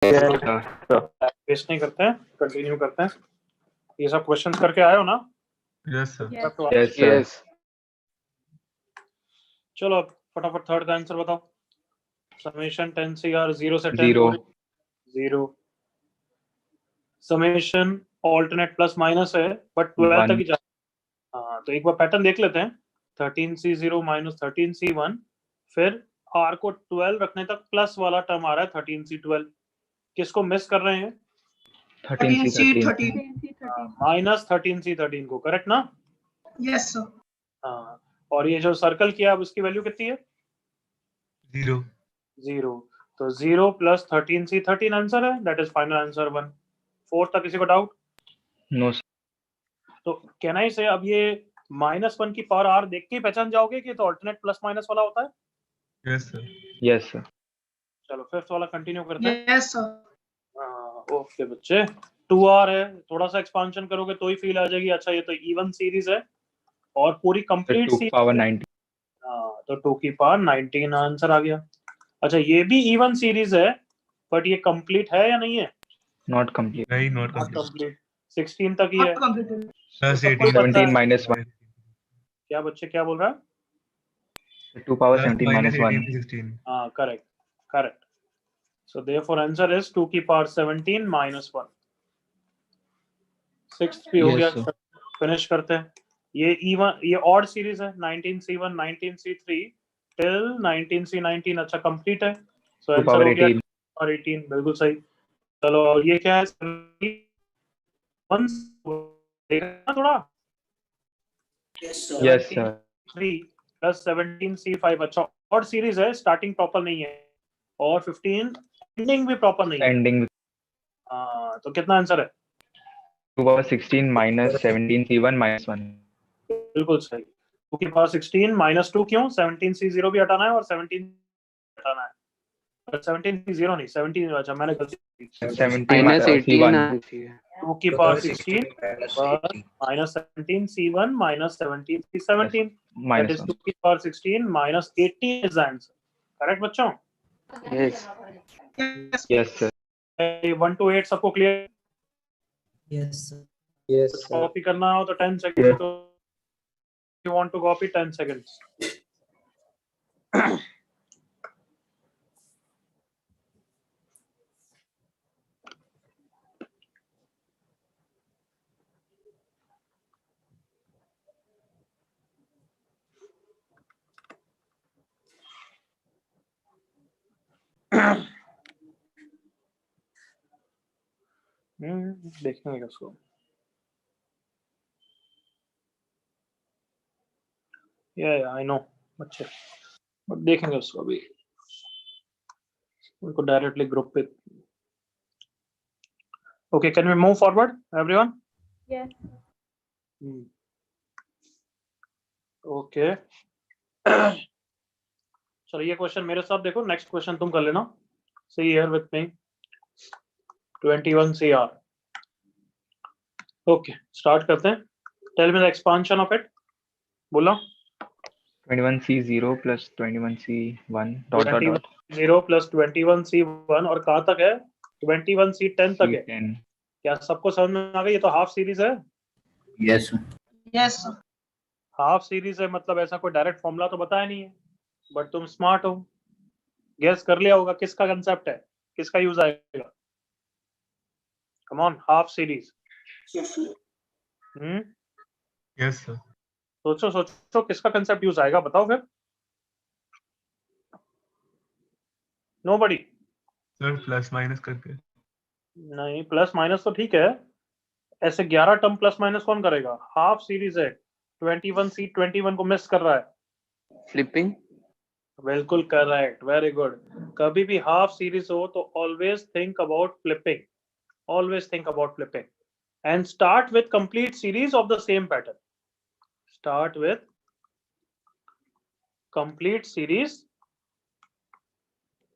Waste नहीं करते हैं, कंटिन्यू करते हैं। ये सब क्वेश्चंस करके आए हो ना? Yes sir. Yes sir. चलो अब फटाफट थर्ड का आंसर बताओ। समेशन 10 CR 0 से 10 0 0। समेशन ऑल्टरनेट प्लस माइनस है बट 12 तक 1 ही जा। हाँ तो एक बार पैटर्न देख लेते हैं। 13C0 माइनस 13C1, फिर R को 12 रखने तक प्लस वाला टर्म आ रहा है 13C12। किसको मिस कर रहे हैं? 13C13 माइनस 13C13 को, करेक्ट ना? Yes sir. हाँ, और ये जो सर्कल किया अब उसकी वैल्यू कितनी है? 0 0। तो 0 प्लस 13C13 आंसर है, दैट इज फाइनल आंसर 1। 4 तक किसी को डाउट? नो तो कहना ही से अब ये -1 की पावर R देख के ही पहचान जाओगे कि तो अल्टरनेट प्लस माइनस वाला होता है। Yes sir. Yes sir. चलो फिफ्थ वाला कंटिन्यू करते हैं। Yes sir. ओके बच्चे, 2R है, थोड़ा सा एक्सपांशन करोगे तो ही फील आ जाएगी। अच्छा ये तो इवन सीरीज है और पूरी कंप्लीट 2 सीरीज। पावर 19 तो 2 की पावर 19 आंसर आ गया। अच्छा ये भी इवन सीरीज है बट ये कंप्लीट है या नहीं है? नॉट कंप्लीट नहीं, नॉट कंप्लीट। कंप्लीट 16 तक ही है। प्लस सबको 18 पता है। 17 माइनस 1 क्या बच्चे क्या बोल रहा है? 2 पावर प्लस 17 माइनस माइनस 18 1 16। हाँ correct correct. So therefore answer is 2 की पावर 17 माइनस 1। सिक्स्थ भी हो Yes, गया। sir. फिनिश करते हैं। ये ऑड सीरीज है 19C1 19C3 टिल 19C19। अच्छा कंप्लीट है। सो 2 आंसर पावर हो गया 18 और 18 बिल्कुल सही। चलो और ये क्या है? देखना थोड़ा। Yes sir 3 plus 17C5। अच्छा ऑड सीरीज है, स्टार्टिंग प्रॉपर नहीं है और 15 एंडिंग भी प्रॉपर नहीं है। एंडिंग तो कितना आंसर है? 2 पावर 16 माइनस 17C1 माइनस 1 बिल्कुल सही। 2 की पावर 16 माइनस 2 क्यों? 17C0 भी हटाना है और 17 हटाना है। 17C0 नहीं 17। अच्छा मैंने गलती। 17 माइनस 18 C1 आना चाहिए। 2 की power 16 minus 17C1 minus 17C17, that minus is 2 1 की power 16 minus 18 is answer. Correct बच्चों? यस यस सर 1 to 8 सबको क्लियर? यस कुछ कॉपी करना हो तो 10 सेकंड तो you want to copy 10 seconds. देखेंगे उसको। या आई नो बच्चे, बट देखेंगे उसको अभी। उनको डायरेक्टली ग्रुप पे। Okay can we move forward everyone? Yes. Okay चलो ये क्वेश्चन मेरे साथ देखो, नेक्स्ट क्वेश्चन तुम कर लेना। See here with me 21CR। Okay start करते हैं। Tell me the expansion of it. बोलो। 21C0 plus 21C1 dot dot dot 0 plus 21C1 और कहाँ तक है? 21C10 तक है। C10 क्या सबको समझ में आ गई? ये तो हाफ सीरीज है। यस यस हाफ सीरीज है मतलब ऐसा कोई डायरेक्ट फॉर्मूला तो बताया नहीं है, बट तुम स्मार्ट हो, गेस कर लिया होगा किसका कंसेप्ट है, किसका यूज आएगा। Come on, half series. Yes sir. सोचो सोचो किसका कंसेप्ट यूज आएगा, बताओ फिर। नोबडी? सर प्लस माइनस करके। नहीं प्लस माइनस तो ठीक है, ऐसे 11 टर्म प्लस माइनस कौन करेगा? हाफ सीरीज है। 21C21 को मिस कर रहा है। फ्लिपिंग। बिल्कुल करेक्ट, वेरी गुड। कभी भी हाफ सीरीज हो तो always think about flipping, always think about flipping and start with complete series of the same pattern. Start with complete series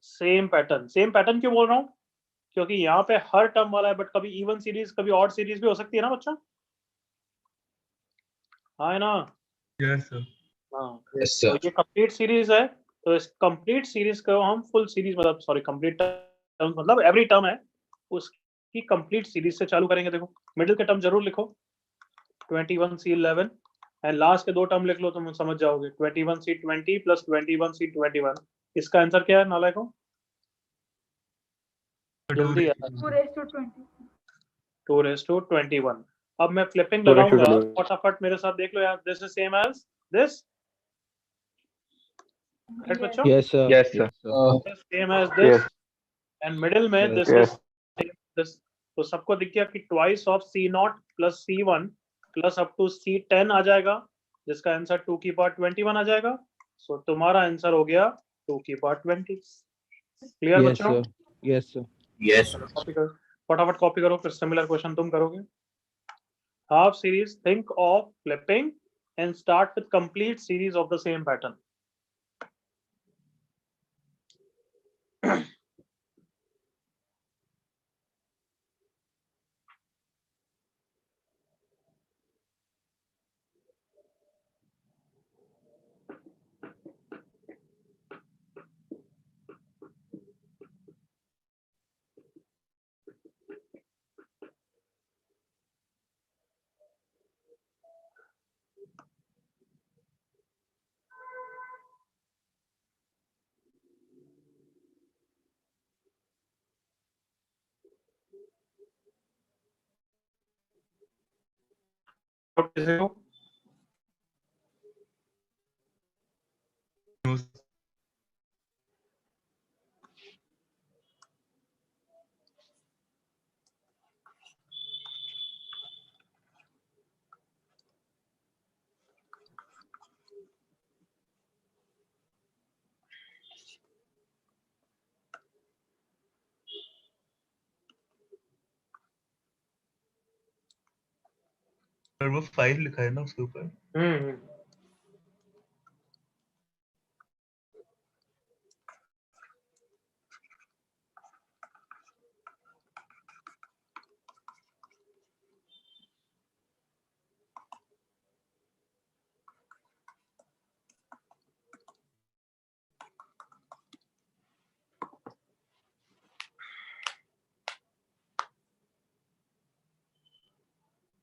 same pattern. Same pattern क्यों बोल रहा हूं? क्योंकि यहाँ पे हर टर्म वाला है, बट कभी इवन सीरीज कभी ऑड सीरीज भी हो सकती है ना बच्चा? हाँ है ना? Yes sir. हाँ यस तो ये कंप्लीट सीरीज है, तो इस कंप्लीट सीरीज को हम फुल सीरीज मतलब सॉरी कंप्लीट टर्म मतलब एवरी टर्म है उसकी कंप्लीट सीरीज से चालू करेंगे। देखो मिडिल के टर्म जरूर लिखो 21C11 एंड लास्ट के दो टर्म लिख लो, तुम समझ जाओगे 21C20 प्लस 21C21। इसका आंसर क्या है नालायकों? जल्दी यार 2:21। अब मैं फ्लिपिंग लगाऊंगा, फटाफट मेरे साथ देख लो यार। This is same as this, right बच्चों? Yes, sir. Yes, sir. Same as this and middle में दिस इज दिस। तो सबको दिख गया कि twice of C0 plus C1 plus up to C10 आ जाएगा, जिसका आंसर 2 की पावर 21 आ जाएगा। सो तुम्हारा आंसर हो गया 2 की पावर 20। क्लियर Yes, बच्चों? sir. Yes, sir. कॉपी करो, फटाफट कॉपी करो, फिर सिमिलर क्वेश्चन तुम करोगे। Half series, think of flipping and start with complete series of the same pattern. No, sir वो 5 लिखा है ना उसके ऊपर।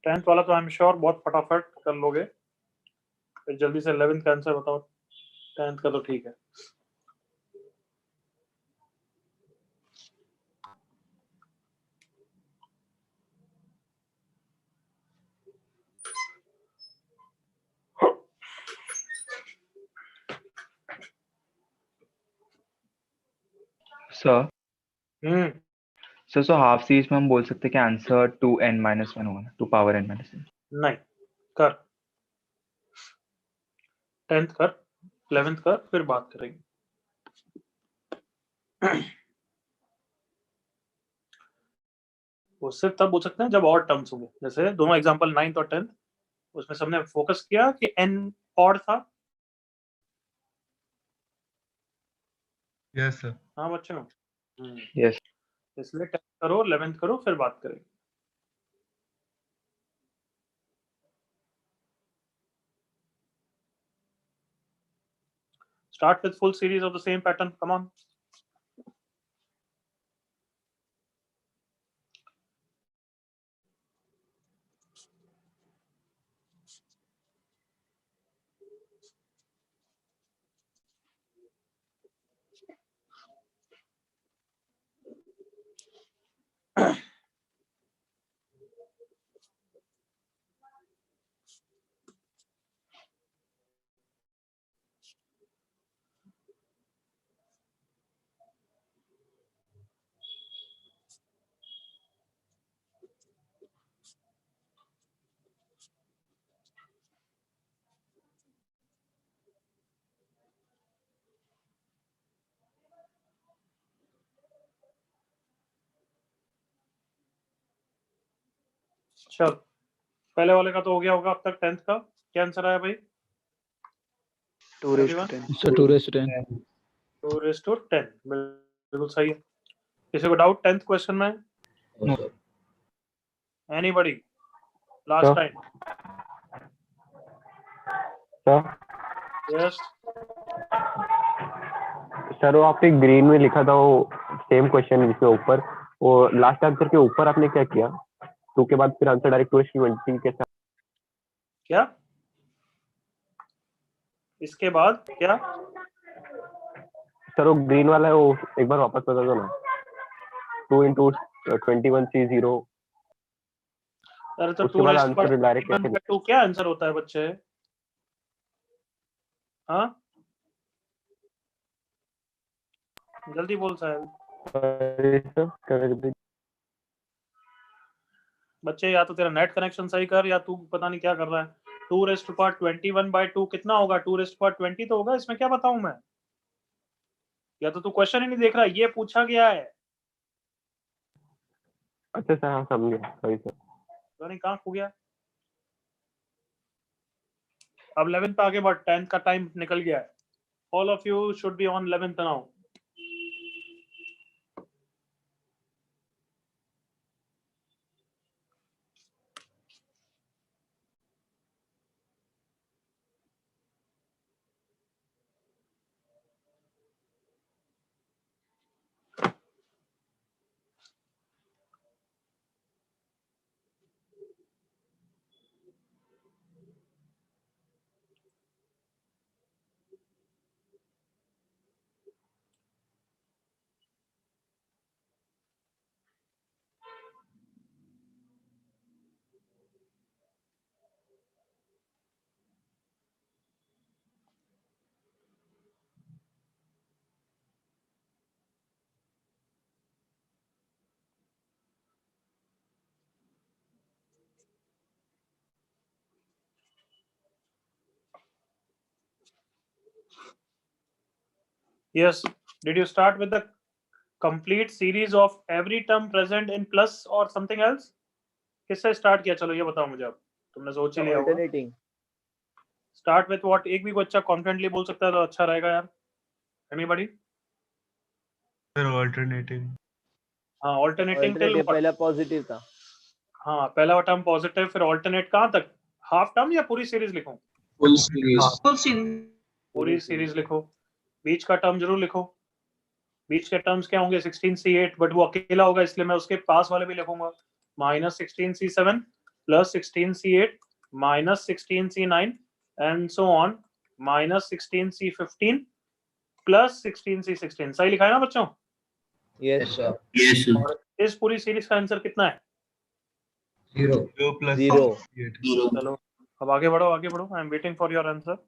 टेंथ वाला तो आई एम श्योर बहुत फटाफट कर लोगे। फिर जल्दी से 11th का आंसर बताओ। 10th का तो ठीक है। Sir, हम्म so half series में हम बोल सकते हैं कि आंसर 2n-1 होगा ना, 2 power n-1। नहीं कर, 10th कर, 11th कर, फिर बात करेंगे। उससे तब बोल सकते हैं जब और टर्म्स होंगे। जैसे दोनों एग्जांपल 9th और 10th, उसमें सबने फोकस किया कि n ऑड था। Yes sir. हाँ बच्चों, Yes. इसलिए 10th करो, 11th करो, फिर बात करेंगे। Start with full series of the same pattern. Come on. चल, पहले वाले का तो हो गया होगा अब तक। 10th का क्या आंसर आया भाई? 2:10. So 2:10. 2:10 बिल्कुल सही है। किसी को डाउट 10th क्वेश्चन में? No. Anybody? Last time. Sir yes sir वो आपने ग्रीन में लिखा था वो सेम क्वेश्चन जिसमें ऊपर वो लास्ट आंसर के ऊपर आपने क्या किया, 2 के बाद फिर आंसर डायरेक्ट 2:20 के साथ। क्या इसके बाद क्या? सर वो ग्रीन वाला है, वो एक बार वापस बता दो ना। 2 into 21C0 अरे तो उसके 2 बाद raised answer to direct 21 by 2 क्या आंसर होता है बच्चे? हाँ जल्दी बोल साहब। बच्चे या तो तेरा नेट कनेक्शन सही कर या तू पता नहीं क्या कर रहा है। 2 raised to power 21 by 2 कितना होगा? 2 raised to power 20 तो होगा, इसमें क्या बताऊं मैं? या तो तू क्वेश्चन ही नहीं देख रहा, ये पूछा गया है। अच्छा सर, हाँ समझ गया, सॉरी सर। तो नहीं कहाँ खो गया? अब 11th पे आगे बढ़, 10th का टाइम निकल गया है। All of you should be on 11th now. Yes. Did you start with the complete series of every term present in plus or something else? किससे स्टार्ट किया? चलो ये बताओ मुझे। अब तुमने सोच ही लिया होगा। Alternating. Start with what? एक भी बच्चा कॉन्फिडेंटली बोल सकता है तो अच्छा रहेगा यार। एनीबॉडी? फिर alternating. हाँ ऑल्टरनेटिंग टिल Alternative पहला पॉजिटिव था. हाँ पहला टर्म पॉजिटिव, फिर ऑल्टरनेट कहाँ तक? हाफ टर्म या पूरी सीरीज लिखूं? Full series. पूरी सीरीज लिखो। बीच का टर्म जरूर लिखो। बीच के टर्म्स क्या होंगे? 16C8, बट वो अकेला होगा इसलिए मैं उसके पास वाले भी लिखूंगा। -16C7 plus 16C8 minus 16C9 and so on -16C15 plus 16C16। सही लिखा है ना बच्चों? Yes sir. और इस पूरी सीरीज का आंसर कितना है? 0 plus 0. 8. चलो अब आगे बढ़ो, आगे बढ़ो। I am waiting for your answer.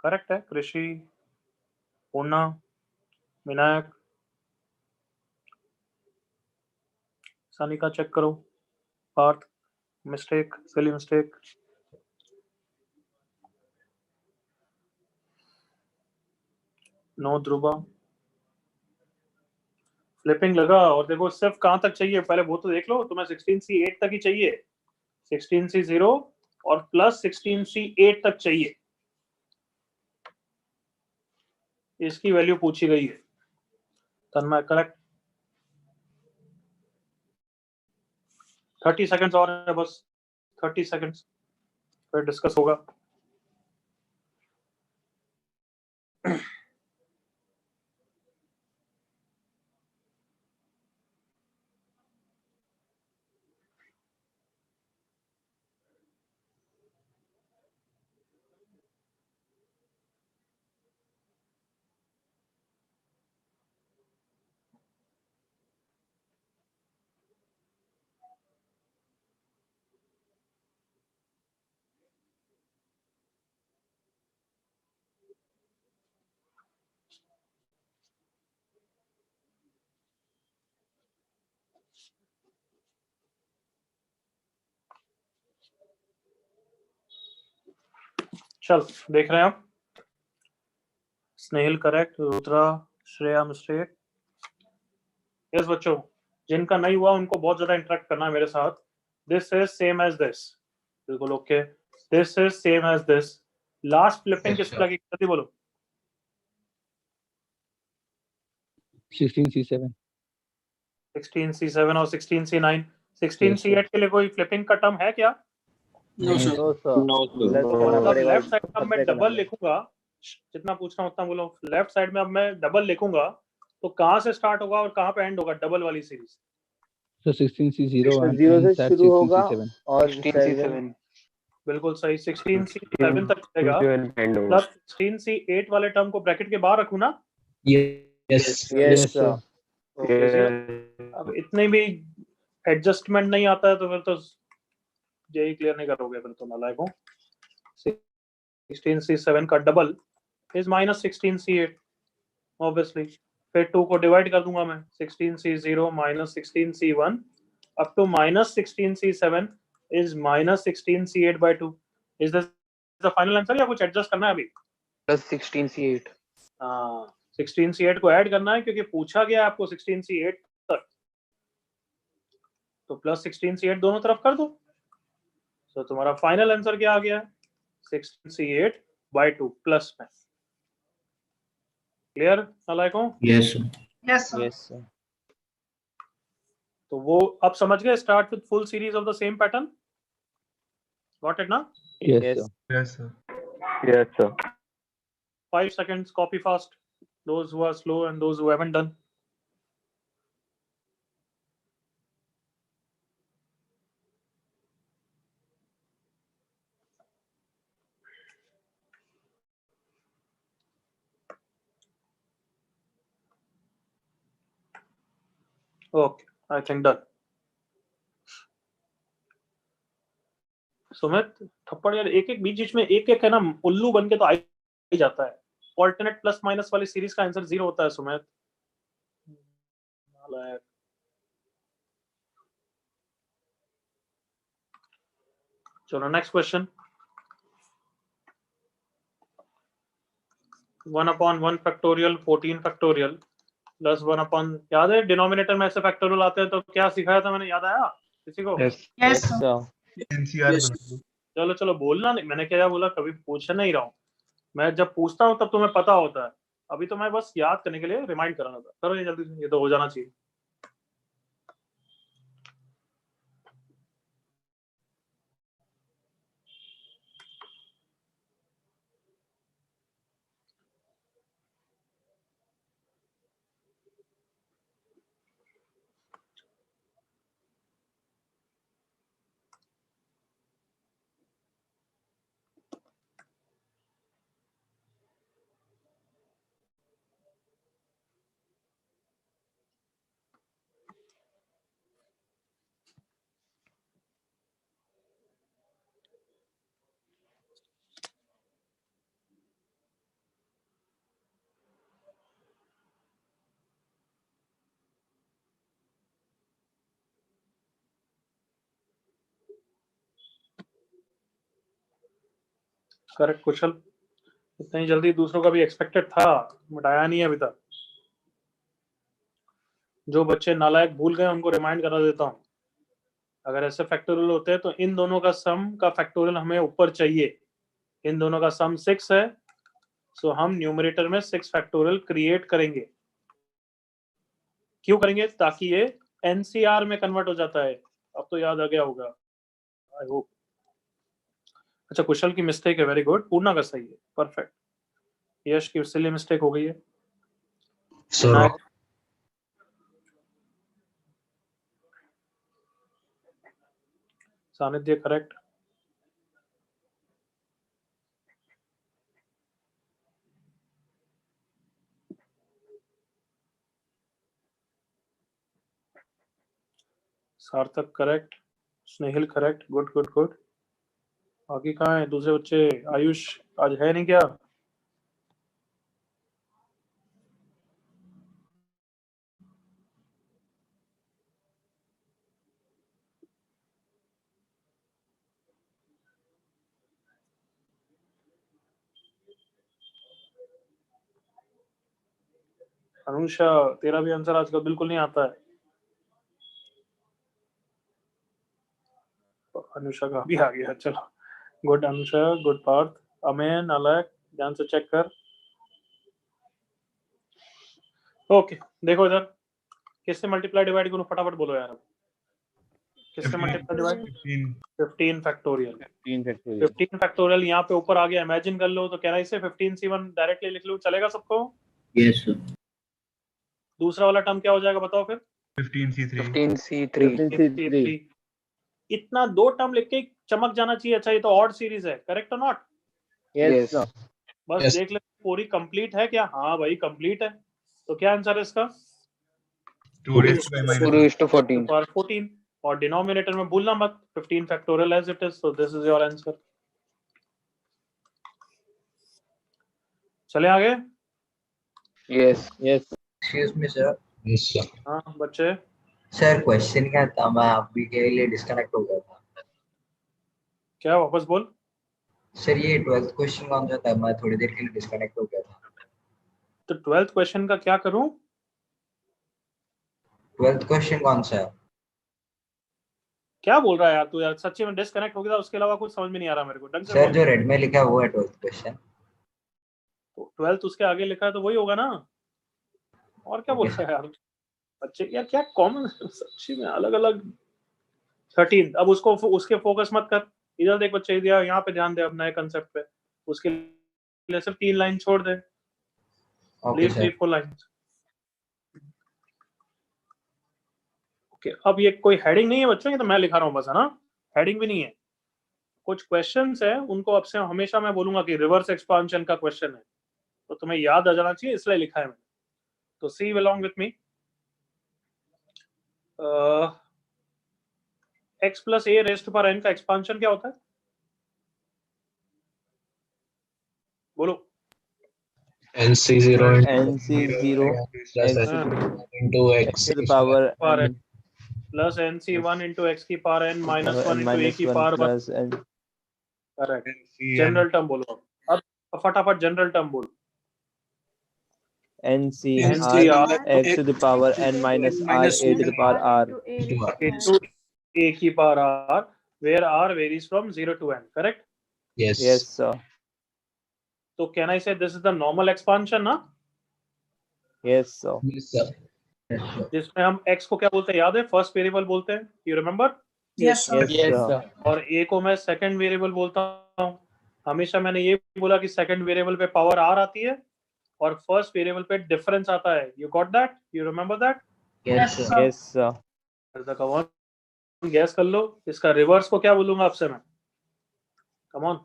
Correct है कृषि, पूर्णा, विनायक, सानिका चेक करो, Parth mistake, silly mistake. No Dhruva. Flipping लगा और देखो सिर्फ कहां तक चाहिए पहले वो तो देख लो। तुम्हें 16C8 तक ही चाहिए, 16C0 और प्लस 16C8 तक चाहिए। इसकी वैल्यू पूछी गई है। तन्मय करेक्ट। 30 सेकंड्स और है बस, 30 सेकंड्स फिर डिस्कस होगा। चल देख रहे हैं आप। Snehil correct, Rudra, Shreya mistake. Yes बच्चों, जिनका नहीं हुआ उनको बहुत ज्यादा इंटरेक्ट करना है मेरे साथ। This is same as this, बिल्कुल okay. This is same as this. Last flipping किस लगी जल्दी बोलो? 16C7 16C7 और 16C9। 16C8 के लिए कोई फ्लिपिंग का टर्म है क्या? No sir. No sir. No, sir. Plus करना मतलब पड़ेगा. लेफ्ट साइड का मैं डबल लिखूंगा जितना पूछना उतना बोलो। लेफ्ट साइड में अब मैं डबल लिखूंगा तो कहाँ से स्टार्ट होगा और कहाँ पे एंड होगा डबल वाली सीरीज? So 16C0 and 0 से ends at शुरू होगा 16C7. और 16C7. बिल्कुल सही, 16C7 तक चलेगा। एंड होगा। प्लस 16C8 वाले टर्म को ब्रैकेट के बाहर रखूं ना? Yes. Yes Yes, sir sir. Okay, अब इतने भी एडजस्टमेंट नहीं आता है तो फिर तो यही क्लियर नहीं करोगे फिर तो नालायक हो। 16C7 का double is minus 16C8 obviously. फिर 2 को डिवाइड कर दूंगा मैं, 16C0 minus 16C1 up to minus 16C7 is minus 16C8/2। Is this the final answer या कुछ एडजस्ट करना है अभी? Plus 16C8. हाँ, 16C8 को ऐड करना है क्योंकि पूछा गया आपको 16C8 तक, तो प्लस 16C8 दोनों तरफ कर दो। तो तुम्हारा फाइनल आंसर क्या आ गया? 16C8/2 प्लस में। क्लियर नालायकों? Yes, sir. Yes, sir. Yes sir तो वो अब समझ गए, start with full series of the same pattern. Got it ना? Yes, Yes. sir. Yes, sir. Yes sir. 5 seconds, copy fast, those who are slow and those who haven't done. Okay, I think done. Sumit थप्पड़ यार, एक एक बीच बीच में एक एक है ना, उल्लू बन के तो आ ही जाता है। ऑल्टरनेट प्लस माइनस वाली सीरीज का आंसर 0 होता है सुमित। नालायक। चलो next question. 1/1 factorial 14 factorial plus 1/, याद है डिनोमिनेटर में ऐसे फैक्टोरियल आते हैं तो क्या सिखाया था मैंने, याद आया किसी को? Yes. Yes, yes sir. Sir NCR Yes. बना दो। चलो चलो, बोलना नहीं, मैंने क्या बोला, कभी पूछ नहीं रहा हूँ मैं। जब पूछता हूँ तब तुम्हें पता होता है, अभी तो मैं बस याद करने के लिए रिमाइंड कर रहा था। करो ये जल्दी से, ये तो हो जाना चाहिए। करेक्ट कुशल, इतनी जल्दी दूसरों का भी एक्सपेक्टेड था, बट आया नहीं अभी तक। जो बच्चे नालायक भूल गए उनको रिमाइंड करा देता हूँ। अगर ऐसे फैक्टोरियल होते हैं तो इन दोनों का सम का फैक्टोरियल हमें ऊपर चाहिए। इन दोनों का सम 6 है, सो हम न्यूमरेटर में 6 फैक्टोरियल क्रिएट करेंगे। क्यों करेंगे? ताकि ये एनसीआर में कन्वर्ट हो जाता है। अब तो याद आ गया होगा, आई होप। अच्छा, कुशल की मिस्टेक है, वेरी गुड। पूर्णा का सही है, परफेक्ट। यश की सिली मिस्टेक हो गई है। So wrong. सानिध्य करेक्ट। सार्थक करेक्ट। स्नेहिल करेक्ट। Good good good. बाकी कहाँ है दूसरे बच्चे? आयुष आज है नहीं क्या? अनुषा, तेरा भी आंसर आजकल बिल्कुल नहीं आता है। अनुषा का भी आ गया, चलो गुड अनुषा, गुड पार्थ। अमेन नालायक, ध्यान से चेक कर। ओके, देखो इधर, किससे मल्टीप्लाई डिवाइड करूं, फटाफट बोलो यार। किससे multiply divide 15. 15 factorial 15 factorial 15 factorial यहाँ पे ऊपर आ गया, इमेजिन कर लो, तो कहना इसे 15c1 डायरेक्टली लिख लो, चलेगा सबको? Yes, sir. दूसरा वाला टर्म क्या हो जाएगा बताओ फिर? 15c3. 15c3 15c3 इतना दो टर्म लिख के चमक जाना चाहिए। अच्छा, ये तो ऑड सीरीज है, करेक्ट और नॉट? यस बस Yes. देख ले पूरी कंप्लीट है क्या? हाँ भाई कंप्लीट है। तो क्या आंसर है इसका? 2 raised to n 2 minus is to 14 power 14, और डिनोमिनेटर में भूलना मत 15 factorial as it is, so this is your answer. चले आगे। Yes Excuse me, sir. Yes, sir. हाँ बच्चे, सर क्वेश्चन क्या था? मैं अभी के लिए डिस्कनेक्ट हो गया था। क्या वापस बोल। सर ये 12th क्वेश्चन कौन सा था? मैं थोड़ी देर के लिए डिस्कनेक्ट हो गया था। तो 12th क्वेश्चन का क्या करूं? 12th क्वेश्चन कौन सा है? क्या बोल रहा है यार तू? यार सच्ची में डिस्कनेक्ट हो गया था, उसके अलावा कुछ समझ में नहीं आ रहा मेरे को, ढंग से सर बोल। जो रेड में लिखा है वो है 12th क्वेश्चन। तो 12th उसके आगे लिखा है तो वही होगा ना, और क्या बोल रहा है यार बच्चे? यार क्या कॉमन, सच्ची में अलग अलग। 13, अब उसको उसके फोकस मत कर, इधर देख बच्चे, इधर यहाँ पे ध्यान दे अब नए कंसेप्ट पे। उसके लिए सिर्फ 3 लाइन छोड़ दे, okay please sir. 3-4 lines. Okay, अब ये कोई हेडिंग नहीं है बच्चों, ये तो मैं लिखा रहा हूँ बस, है ना? हेडिंग भी नहीं है। कुछ क्वेश्चंस है, उनको अब से हमेशा मैं बोलूंगा कि रिवर्स एक्सपांशन का क्वेश्चन है, तो तुम्हें याद आ जाना चाहिए, इसलिए लिखा है मैंने। तो see along with me, x plus a raised to power n का एक्सपांशन क्या होता है? बोलो। NC0 NC0 plus x into x to the power power n plus nc1 into x की power n minus 1 into a minus की 1 power 1। plus n correct. NC general term बोलो अब फटाफट जनरल टर्म बोल। NCR x to the power n minus r a to the power r into a की power r, where r varies from 0 to n, correct? Yes. yes sir तो can I say this is the normal expansion ना, yes sir Yes, sir. जिसमें हम x को क्या बोलते हैं याद है? फर्स्ट वेरिएबल बोलते हैं, यू रिमेम्बर? yes sir और a को मैं सेकंड वेरिएबल बोलता हूँ। हमेशा मैंने ये बोला कि सेकंड वेरिएबल पे पावर r आती है और फर्स्ट वेरिएबल पे डिफरेंस आता है। You got that? You remember that? Yes sir. yes sir come on, gas कर लो। इसका रिवर्स को क्या बोलूंगा आपसे मैं? Come on,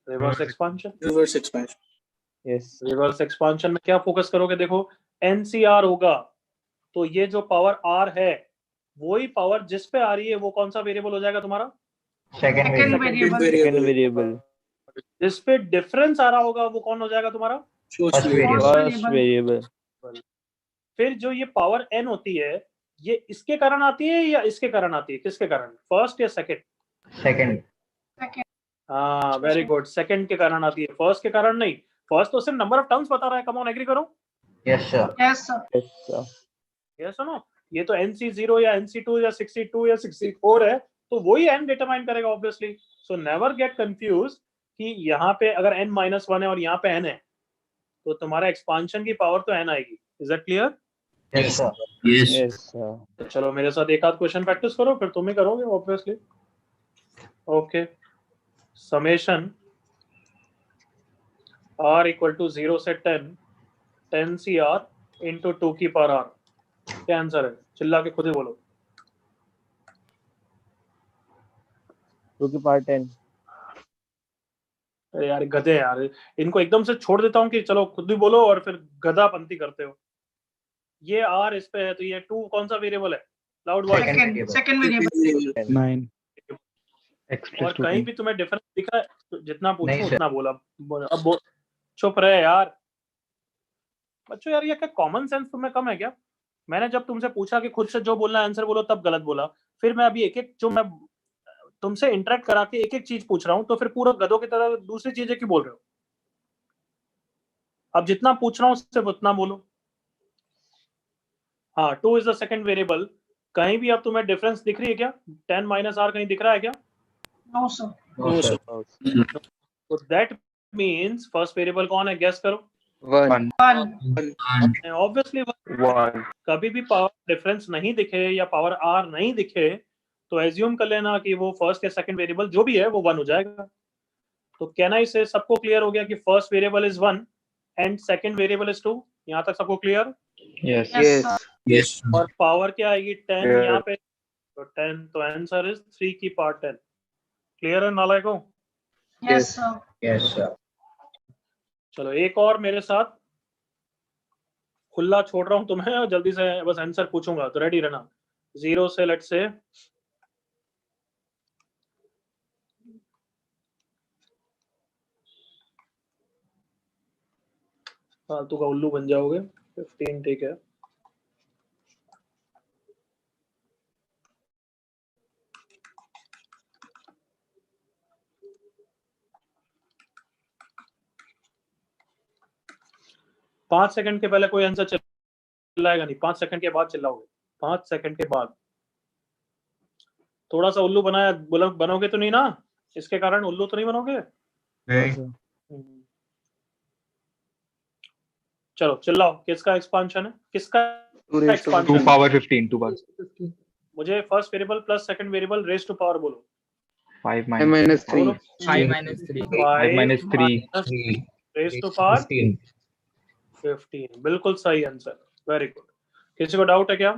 reverse expansion. yes reverse expansion में क्या फोकस करोगे? देखो एनसीआर होगा तो ये जो पावर आर है वही पावर जिस पे आ रही है वो कौन सा वेरिएबल हो जाएगा तुम्हारा? सेकंड second variable जिस पे डिफरेंस आ रहा होगा वो कौन हो जाएगा तुम्हारा? First variable. first variable फिर जो ये पावर एन होती है ये इसके कारण आती है या इसके कारण आती है? किसके कारण, फर्स्ट या सेकंड? सेकंड। हाँ वेरी गुड, सेकंड के कारण आती है, फर्स्ट के कारण नहीं। फर्स्ट तो सिर्फ नंबर ऑफ टर्म्स बता रहा है। कम ऑन, एग्री करो। Yes sir. yes sir ये सुनो, ये तो NC0 या NC2 या 62 या 64 है तो वही n डिटरमाइन करेगा obviously. So never get confuse कि यहाँ पे अगर n-1 है और यहाँ पे n है तो तुम्हारा एक्सपांशन की पावर तो n आएगी। Is that clear? Yes sir. Yes. yes sir तो चलो मेरे साथ एक आध क्वेश्चन प्रैक्टिस करो, फिर तुम ही करोगे obviously. Okay, summation r equal to 0 से 10 CR इंटू 2 की पावर r। क्या आंसर है? चिल्ला के खुद ही बोलो। 2 की पावर 10 अरे यार गधे यार, इनको एकदम से छोड़ देता हूँ कि चलो खुद भी बोलो और फिर गधापंती करते हो। ये r इस पे है तो ये 2 कौन सा वेरिएबल है? Loud voice. Second variable. 9 x और plus 2 कहीं भी तुम्हें डिफरेंस दिख रहा है तो जितना पूछो नहीं, सर। उतना बोला। अब चुप रहे यार बच्चों। यार ये क्या कॉमन सेंस तुम्हें कम है क्या? मैंने जब तुमसे पूछा कि खुद से जो बोलना है आंसर बोलो तब गलत बोला। फिर मैं अभी एक एक जो मैं तुमसे इंटरेक्ट करा के एक एक चीज पूछ रहा हूँ तो फिर पूरा गधों की तरह दूसरी चीजें क्यों बोल रहे हो? अब जितना पूछ रहा हूँ सिर्फ उतना बोलो। हाँ, 2 इज द सेकंड वेरिएबल। कहीं भी अब तुम्हें डिफरेंस दिख रही है क्या? 10 माइनस आर कहीं दिख रहा है क्या? No sir. तो दैट मींस फर्स्ट वेरिएबल कौन है? गेस करो। 1 ऑब्वियसली 1 कभी भी पावर डिफरेंस नहीं दिखे या पावर आर नहीं दिखे तो एज्यूम कर लेना कि वो फर्स्ट या सेकंड वेरिएबल जो भी है वो 1 हो जाएगा। तो कैन आई से सबको क्लियर हो गया कि first variable is 1 and second variable is 2? यहाँ तक सबको क्लियर? Yes. Yes. और पावर क्या आएगी 10 Yeah. यहाँ पे, तो 10, तो आंसर इज 3 की पावर 10। क्लियर है नालायको? Yes, sir. Yes, sir. चलो एक और मेरे साथ, खुला छोड़ रहा हूँ तुम्हें और जल्दी से बस आंसर पूछूंगा, तो रेडी रहना। 0 से लेट्स से फालतू का उल्लू बन जाओगे। 15 ठीक है। पांच सेकंड के पहले कोई आंसर चिल्लाएगा नहीं, 5 सेकंड के बाद चिल्लाओगे। 5 सेकंड के बाद। थोड़ा सा उल्लू बनोगे तो नहीं ना? इसके कारण उल्लू तो नहीं बनोगे? नहीं। चलो चिल्लाओ, किसका एक्सपांशन है? किसका 2 एक्सपांशन? power 15, 2 power मुझे first variable plus second variable raise to power बोलो। 5 5 minus minus 3. बोलो। 5 minus 3. 5 minus 3. 3. Raise to power 15. 15। बिल्कुल सही आंसर, वेरी गुड। किसी को डाउट है क्या?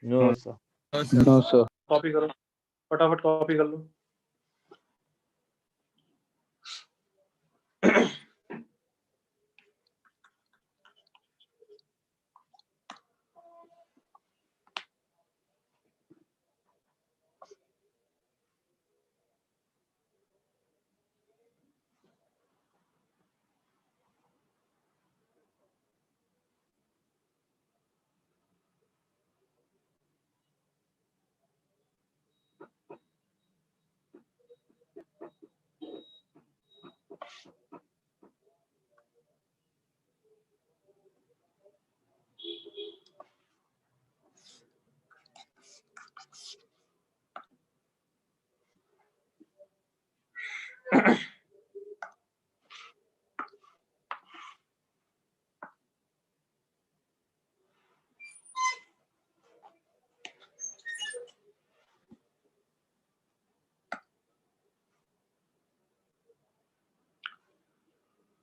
No, sir. No, sir. No, sir. Copy करो, फटाफट कॉपी कर लो।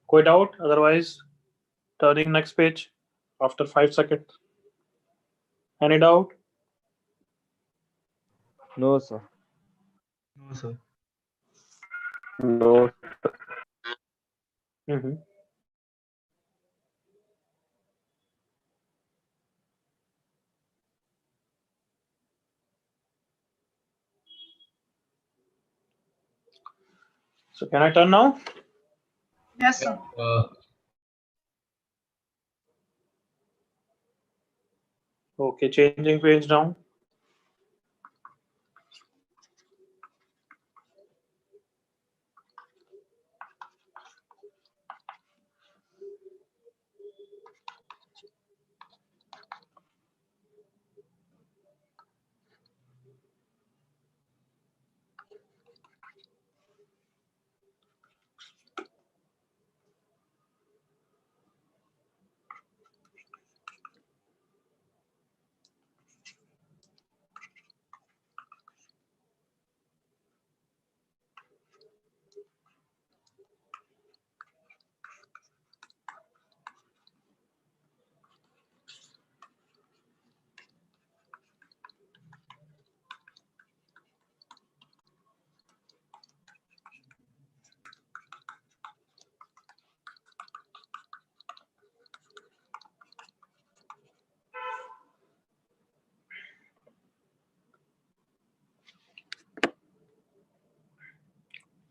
कोई doubt? Otherwise turning next page after 5 seconds. Any doubt? No, sir. No, sir. No. Mm-hmm. So can I turn now? Yes, sir. Okay, changing page now.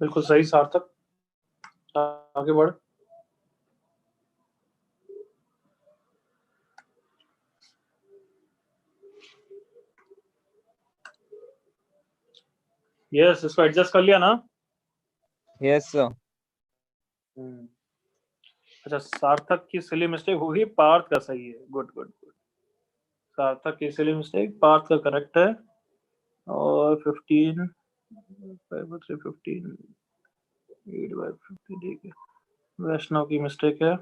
बिल्कुल सही सार्थक, आगे बढ़। Yes, इसको एडजस्ट कर लिया ना? Yes, sir. अच्छा, सार्थक की सिली मिस्टेक होगी, पार्थ का सही है। Good good good. सार्थक की सिली मिस्टेक पार्थ का करेक्ट है। और 15 15 8/15 ठीक है। वैष्णव की मिस्टेक है।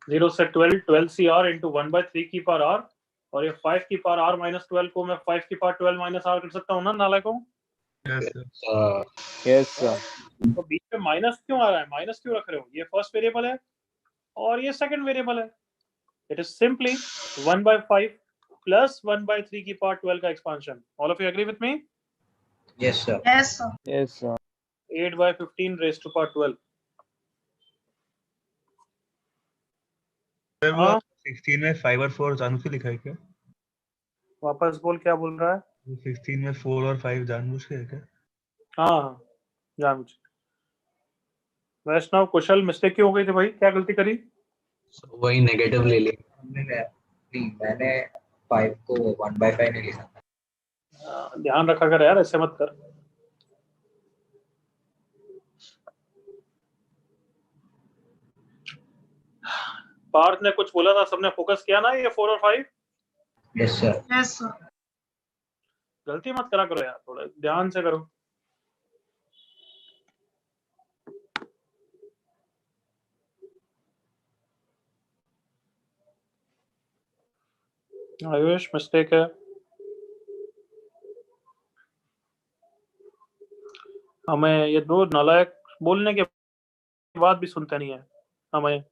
0 से 12 12 CR into 1/3 की पावर R, और ये 5 की पावर R minus 12 को मैं 5 की पावर 12 minus R कर सकता हूँ ना नालायकों? Yes, sir. Yes, sir. तो बीच में माइनस क्यों आ रहा है? माइनस क्यों रख रहे हो? ये फर्स्ट वेरिएबल है और ये सेकंड वेरिएबल है. इट इज सिंपली 1/5 plus 1/3 की पावर 12 का expansion. All of you agree with me? Yes, sir. Yes, sir. Yes, sir. 8/15 raised to power 12. Sir वो हाँ 16 में 5 और 4 जानबूझ के लिखा है क्या? वापस बोल, क्या बोल रहा है? वो 16 में 4 और 5 जानबूझ के है क्या? हाँ जानबूझ. वैष्णव कुशल, मिस्टेक क्यों हो गई थी भाई? क्या गलती करी? So वही नेगेटिव ले ली. नहीं, मैंने 5 को 1/5 नहीं लिखा. ध्यान रखा कर यार, ऐसे मत कर. पार्थ ने कुछ बोला था, सबने फोकस किया ना ये 4 और 5? Yes, sir. Yes, sir. गलती मत करा करो यार, थोड़ा ध्यान से करो. आयुष मिस्टेक है. हमें ये दो नालायक बोलने के बाद भी सुनते नहीं है हमें.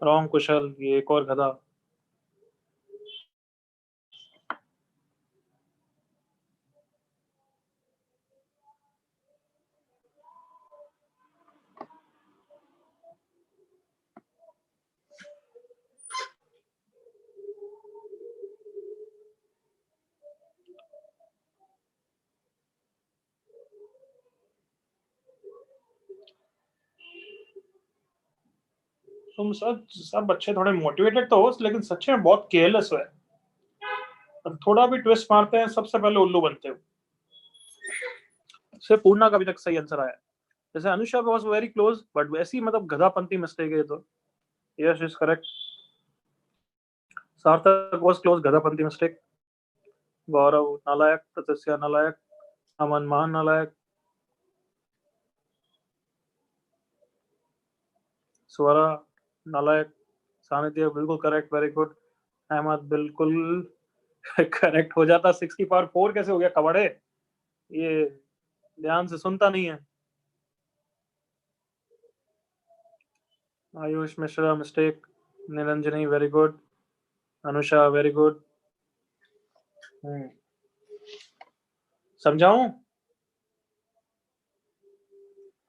रॉन्ग कुशल, ये एक और गधा. तुम सब बच्चे थोड़े मोटिवेटेड तो हो, लेकिन सच्चे में बहुत केयरलेस हो. थोड़ा भी ट्विस्ट मारते हैं सबसे पहले उल्लू बनते हो. सिर्फ पूर्णा का अभी तक सही आंसर आया. जैसे Anusha was very close, but वैसी मतलब गधापंती मिस्टेक है तो. Yes is correct. सार्थक वाज क्लोज, गधापंती मिस्टेक. गौरव नालायक, ततस्या नालायक, अमन महान नालायक, स्वरा नालायक, सानिध्य बिल्कुल करेक्ट, वेरी गुड. अहमद बिल्कुल करेक्ट हो जाता. 6 की पावर 4 कैसे हो गया कबड़े? ये ध्यान से सुनता नहीं है. Ayush Mishra mistake. Niranjani very good. Anusha very good. समझाऊं?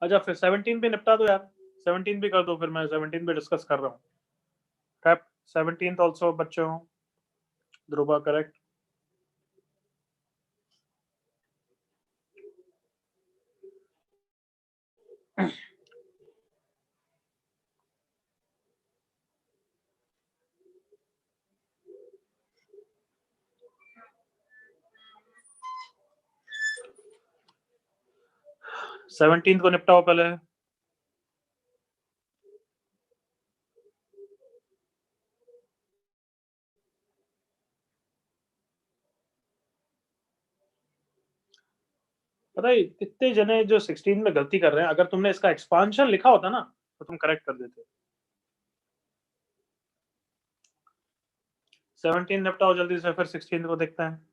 अच्छा फिर 17 पे निपटा दो यार. 17 भी कर दो, फिर मैं 17 पे डिस्कस कर रहा हूँ. टैप 17th ऑल्सो बच्चों. ध्रुवा करेक्ट. सेवनटीन को निपटाओ पहले. पता है इतने जने जो 16 में गलती कर रहे हैं, अगर तुमने इसका एक्सपांशन लिखा होता ना तो तुम करेक्ट कर देते. 17 निपटाओ जल्दी से, फिर 16 को देखते हैं.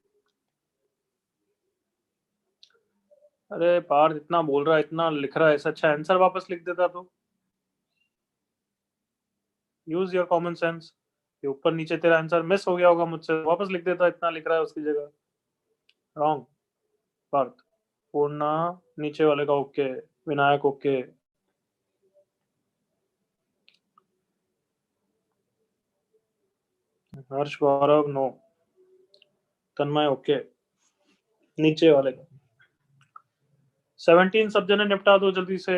अरे पार्थ इतना बोल रहा है, इतना लिख रहा है, ऐसा अच्छा आंसर वापस लिख देता तो. Use your common sense. ये ऊपर नीचे तेरा आंसर मिस हो गया होगा मुझसे, वापस लिख देता. इतना लिख रहा है उसकी जगह. रॉन्ग. पार्थ. पूर्णा नीचे वाले का ओके. विनायक ओके. हर्ष गौरव नो. तन्मय ओके. नीचे वाले का 17 सब जने निपटा दो जल्दी से.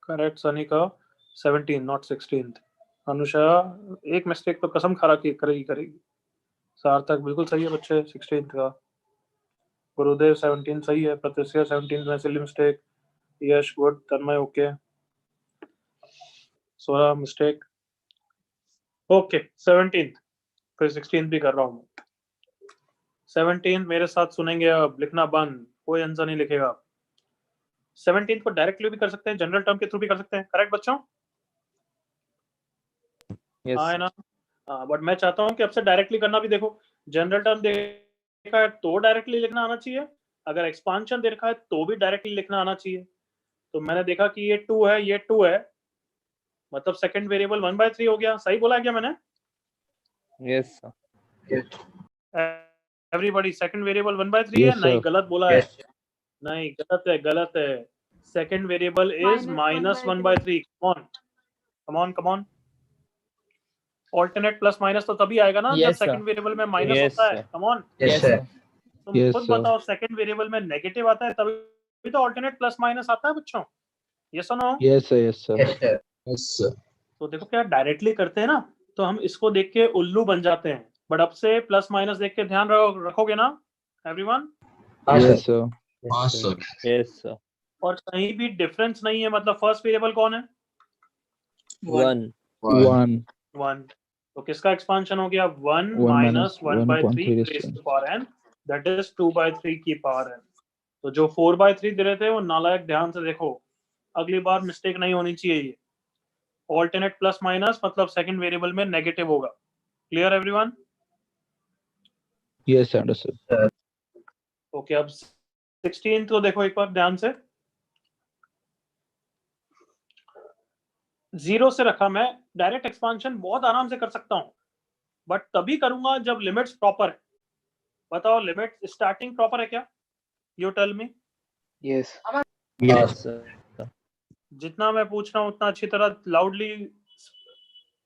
करेक्ट सनी का 17 नॉट 16. अनुषा एक मिस्टेक तो कसम खा की करेगी. सार्थक बिल्कुल सही है बच्चे 16 का. गुरुदेव 17 सही है. प्रतिष्ठा 17 में सिली मिस्टेक. यश गुड. तन्मय ओके. सोरा मिस्टेक. ओके 17 फिर 16 भी कर रहा हूँ. 17 मेरे साथ सुनेंगे, अब लिखना बंद, कोई आंसर नहीं लिखेगा। 17 को डायरेक्टली भी कर सकते हैं, जनरल टर्म के थ्रू भी कर सकते हैं, करेक्ट बच्चों? Yes, हाँ है sir. ना? हाँ, बट मैं चाहता हूँ कि अब से डायरेक्टली करना भी देखो। जनरल टर्म देखा है तो डायरेक्टली लिखना आना चाहिए, अगर एक्सपांशन देखा है तो भी डायरेक्टली लिखना आना चाहिए। तो मैंने देखा कि ये 2 है, ये 2 है, मतलब सेकंड वेरिएबल 1/3 हो गया। सही बोला है क्या मैंने? Yes, sir. Everybody, second variable 1/3 है? Yes, नहीं, sir. गलत बोला है। Yes. नहीं, गलत है, गलत है। Second variable is -1/3। Come on. Alternate plus minus तो तभी आएगा ना जब Yes, sir. सेकंड वेरिएबल में माइनस Yes, होता है। sir. Come on, Yes, Yes, sir. sir. तुम Yes, खुद sir. बताओ, सेकंड वेरिएबल में नेगेटिव आता है तभी तो ऑल्टरनेट प्लस माइनस आता है बच्चों। ये सुनो, Yes, sir. Yes, sir. Yes, sir. Yes, sir. तो देखो क्या डायरेक्टली करते हैं ना, तो हम इसको देख के उल्लू बन जाते हैं, बट अब से प्लस माइनस देख के ध्यान रखोगे ना एवरीवन? हाँ, sir. Yes, sir. हाँ, sir. Yes, sir. और कहीं भी डिफरेंस नहीं है, मतलब फर्स्ट वेरिएबल कौन है? 1. 1. 1। तो किसका एक्सपांशन हो गया? 1 1 minus minus 1/3 1/3 raised to the power n, that is 2/3 की पावर n। तो जो 4/3 दे रहे थे वो नालायक, ध्यान से देखो, अगली बार मिस्टेक नहीं होनी चाहिए। ये ऑल्टरनेट प्लस माइनस मतलब सेकंड वेरिएबल में नेगेटिव होगा। Clear everyone? Yes, understood. Okay, अब 16 को देखो एक बार ध्यान से। 0 से रखा, मैं डायरेक्ट एक्सपांशन बहुत आराम से कर सकता हूं, बट तभी करूंगा जब लिमिट्स प्रॉपर है। बताओ, लिमिट स्टार्टिंग प्रॉपर है क्या? You tell me. Yes. Yes. sir. जितना मैं पूछ रहा हूँ उतना अच्छी तरह लाउडली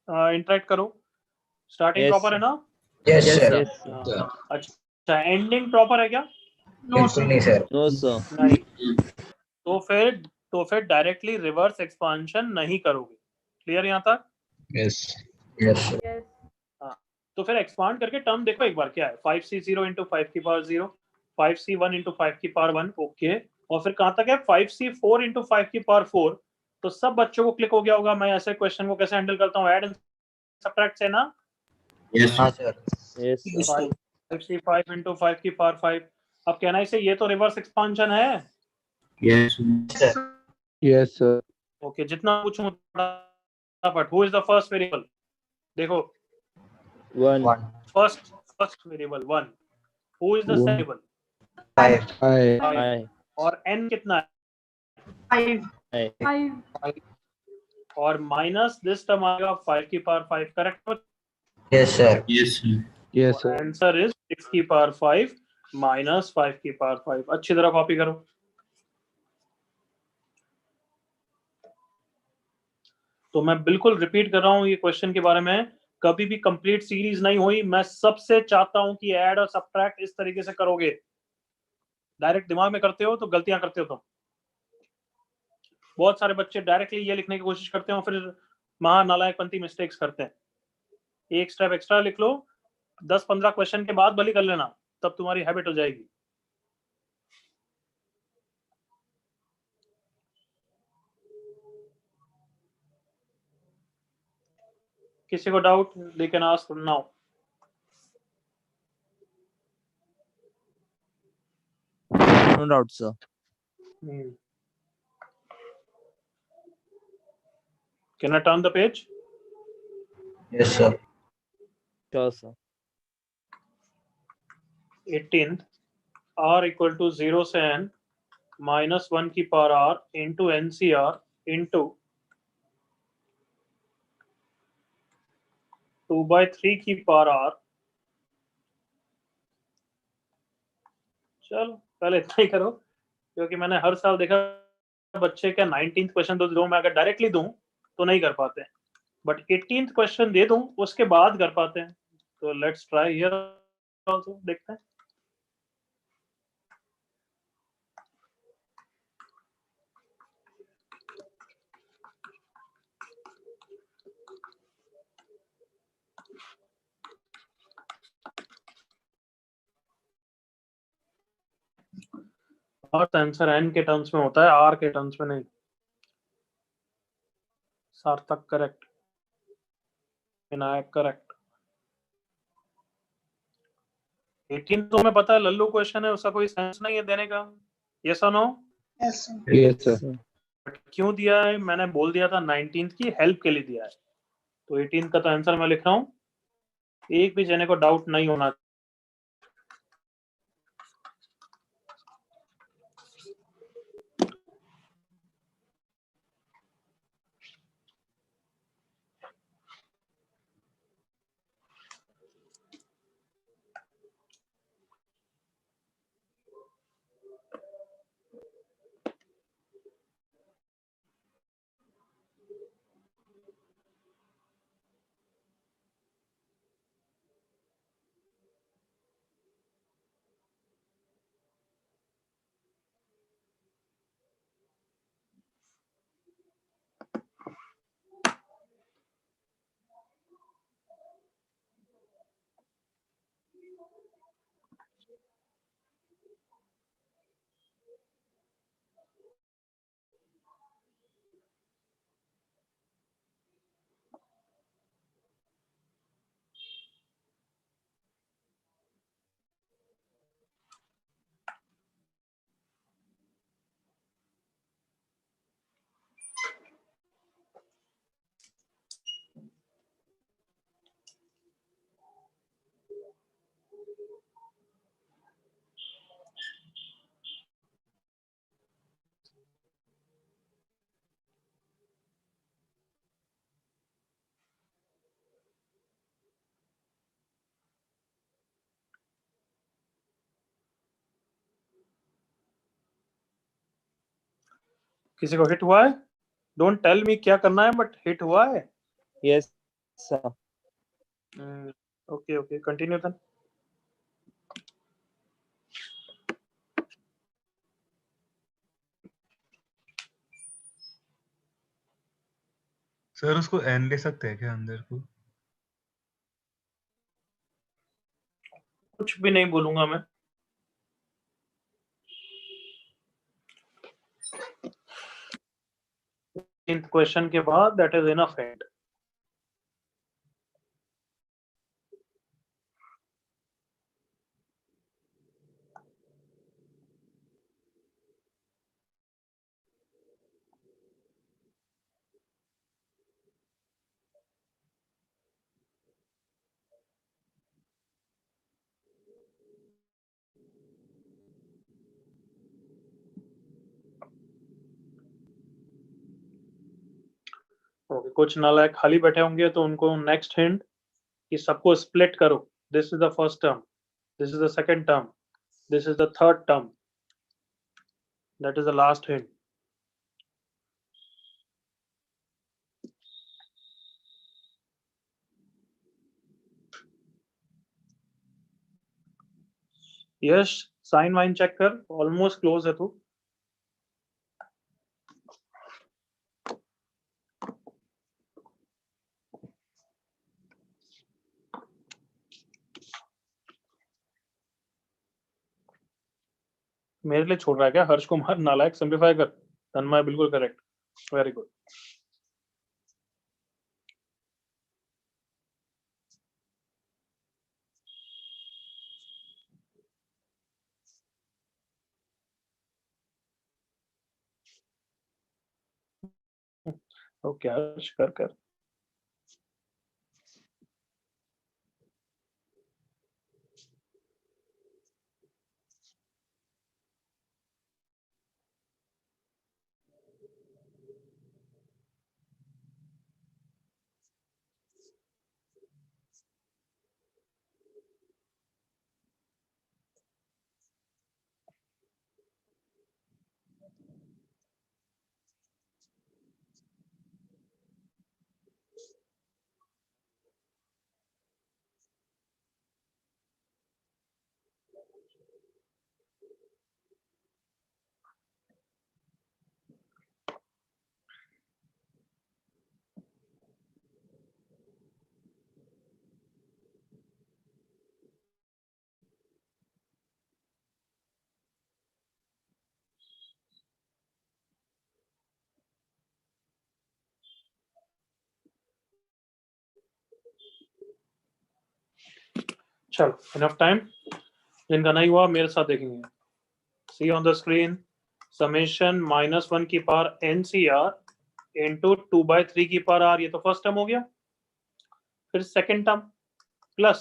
इंटरेक्ट करो। स्टार्टिंग Yes, प्रॉपर है sir. ना? Yes, Yes, sir. yes, sir. हाँ, अच्छा, एंडिंग प्रॉपर है क्या? No, बिल्कुल sir. नहीं, sir. No, sir. नहीं, तो फिर डायरेक्टली रिवर्स एक्सपांशन नहीं करोगे। क्लियर यहाँ तक? Yes. Yes, sir. तो फिर एक्सपांड करके टर्म देखो एक बार, क्या है? 5c0 into 5 की पावर 0, 5c1 into 5 की पावर 1, ओके। और फिर कहाँ तक है? 5c4 into 5 की पावर 4। तो सब बच्चों को क्लिक हो गया होगा मैं ऐसे क्वेश्चन को कैसे हैंडल करता हूँ, ऐड एंड सब्ट्रैक्ट से ना? Yes. हाँ, sir. Yes, sir. 5c5 into 5 की पावर 5। अब कहना इसे ये तो रिवर्स एक्सपांशन है। Yes. Sir. Yes, sir. Okay, जितना पूछूं फटाफट। Who is the first variable? देखो, 1. 1. First variable 1। Who is the One. Variable? 5. 5. 5. और n कितना है? 5. 5. 5. और माइनस दिस टर्म आएगा 5 की power 5, correct? Yes, sir. Yes, sir. Yes, sir. Answer is 6 की पावर 5 माइनस 5 की पावर 5। अच्छी तरह कॉपी करो। तो मैं बिल्कुल रिपीट कर रहा हूं ये क्वेश्चन के बारे में, कभी भी कंप्लीट सीरीज नहीं हुई। मैं सबसे चाहता हूं कि ऐड और सब्ट्रैक्ट इस तरीके से करोगे। डायरेक्ट दिमाग में करते हो तो गलतियां करते हो तुम। बहुत सारे बच्चे डायरेक्टली ये लिखने की कोशिश करते हो, फिर महा नालायकपंती मिस्टेक्स करते हैं। एक स्टेप एक्स्ट्रा लिख लो, 10-15 क्वेश्चन के बाद भली कर लेना, तब तुम्हारी हैबिट हो जाएगी। किसी को doubt, they can ask now. No doubt, sir. Can I turn the page? Yes, sir. Sure, sir. 18th, r equal to 0 से n minus 1 की power r into NCR into 2/3 की पावर r। चलो पहले इतना ही करो, क्योंकि मैंने हर साल देखा बच्चे क्या 19th क्वेश्चन तो मैं अगर डायरेक्टली दूं तो नहीं कर पाते हैं, बट 18th क्वेश्चन दे दूं उसके बाद कर पाते हैं। तो लेट्स ट्राई हियर आल्सो, देखते हैं। और आंसर n के टर्म्स में होता है, r के टर्म्स में नहीं। सार्थक करेक्ट, विनायक करेक्ट। 18 तो हमें पता है लल्लू क्वेश्चन है, उसका कोई सेंस नहीं है देने का। यस और no? Yes, sir. Yes, sir. But क्यों दिया है? मैंने बोल दिया था 19th की हेल्प के लिए दिया है, तो 18 का तो आंसर मैं लिख रहा हूँ। एक भी जने को डाउट नहीं होना। किसी को हिट हुआ है? डोंट टेल मी क्या करना है, बट हिट हुआ है। Yes, sir. Okay okay, continue then. Sir उसको एन ले सकते हैं क्या अंदर को? कुछ भी नहीं बोलूंगा मैं। क्वेश्चन के बाद that is enough hint. Okay, कुछ नालायक खाली बैठे होंगे तो उनको नेक्स्ट हिंट कि सबको स्प्लिट करो। This is the first term, this is the second term, this is the third term, that is the last hint. Yash, sign वाइन चेक कर, ऑलमोस्ट क्लोज है तू। मेरे लिए छोड़ रहा है क्या? हर्ष कुमार नालायक, सिंप्लीफाई कर। तन्मय बिल्कुल करेक्ट, वेरी गुड। ओके हर्ष, कर कर। चलो, इनफ टाइम। जिनका नहीं हुआ मेरे साथ देखेंगे. See on the screen, summation -1 की पावर NCR into 2/3 की पावर R. ये तो फर्स्ट टर्म हो गया. फिर second term plus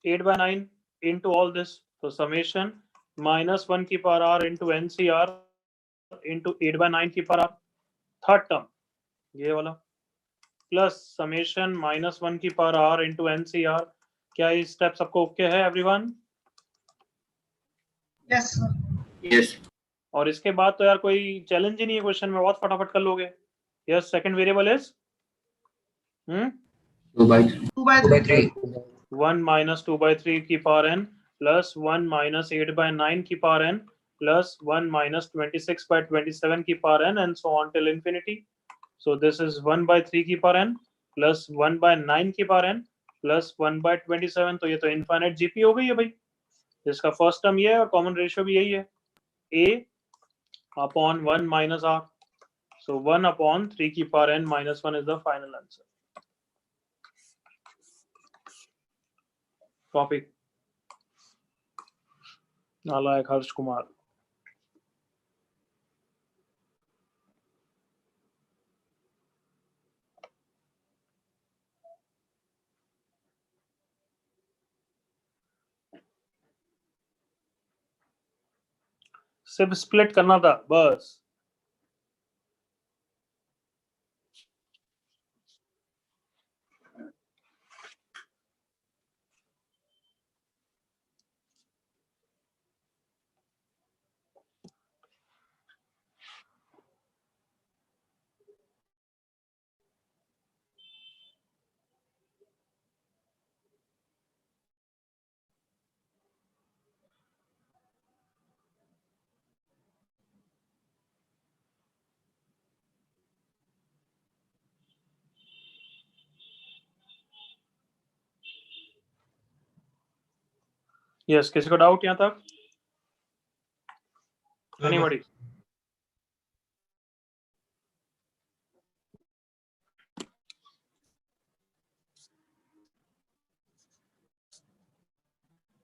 8/9 into all this. तो summation -1 की power R into NCR into 8/9 की पावर R. थर्ड टर्म ये वाला प्लस समेशन -1 की पावर R into NCR. क्या ये स्टेप सबको ओके है एवरीवन? Yes, sir. Yes. और इसके बाद तो यार कोई चैलेंज ही नहीं है क्वेश्चन में, बहुत फटाफट कर लोगे. Yes, second variable is 2/3. 2/3. 1 minus 2/3 की पावर n प्लस 1 minus 8/9 की पावर n प्लस 1 minus 26/27 की power n and so on till infinity. So this is 1/3 की पावर n प्लस 1/9 की पावर n प्लस 1/27. तो ये तो इनफाइनाइट जीपी हो गई है भाई. इसका फर्स्ट टर्म ये है और कॉमन रेशियो भी यही है, a upon 1 minus r. So 1 upon 3 की power n minus 1 is the final answer. Copy. नालायक हर्ष कुमार. सिर्फ स्प्लिट करना था बस. यस, किसी को डाउट यहाँ तक? Anybody?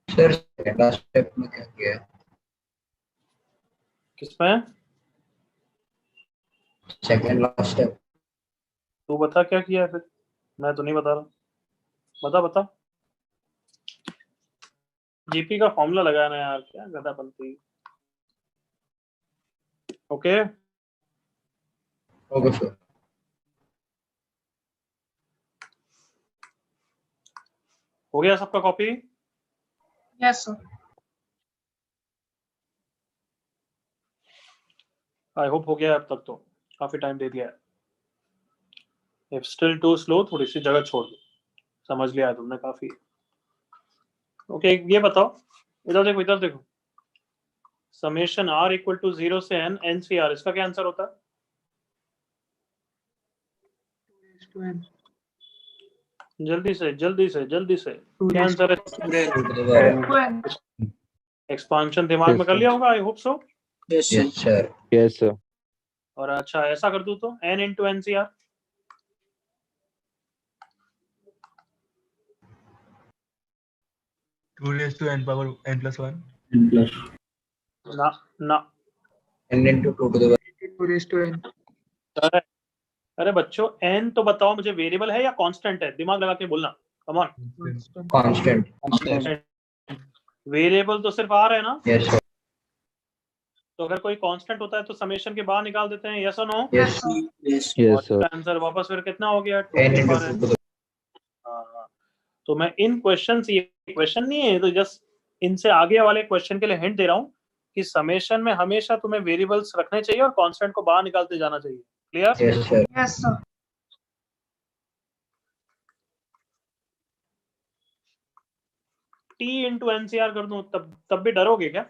Sir second last step में क्या किया है? किसमें? Second last step. तू बता क्या किया है फिर. मैं तो नहीं बता रहा. बता. जीपी का फॉर्मूला लगाना यार, क्या गधा बनती. ओके. Okay sir. हो गया सबका copy? Yes, sir. I hope हो गया अब तक. तो काफी टाइम दे दिया है. इफ स्टिल टू स्लो थोड़ी सी जगह छोड़ दो. समझ लिया है तुमने काफी. ओके, ये बताओ, इधर देखो. समेशन r इक्वल टू 0 से n NCR, इसका क्या आंसर होता है? 2n. जल्दी से क्या आंसर है? 2n. एक्सपांशन दिमाग में कर लिया होगा, I hope so. Yes sir. Yes, sir. और अच्छा ऐसा कर दूं तो n into NCR. Two raised to n power n plus 1. N plus. ना n into 2 to the power. 2 raised to n. अरे बच्चों, n तो बताओ मुझे वेरिएबल है या कांस्टेंट है? दिमाग लगा के बोलना. Come on. Constant. वेरिएबल तो सिर्फ r है ना. Yes sir. तो अगर कोई कांस्टेंट होता है तो समेशन के बाहर निकाल देते हैं. यस और no? Yes. Yes, sir. Answer वापस फिर कितना हो गया? n into 2 to the हाँ. तो मैं इन क्वेश्चन, ये क्वेश्चन नहीं है तो जस्ट इनसे आगे वाले क्वेश्चन के लिए हिंट दे रहा हूँ कि समेशन में हमेशा तुम्हें वेरिएबल्स रखने चाहिए और कांस्टेंट को बाहर निकालते जाना चाहिए. Clear? Yes sir. Yes, sir. t into NCR कर दूं तब भी डरोगे क्या?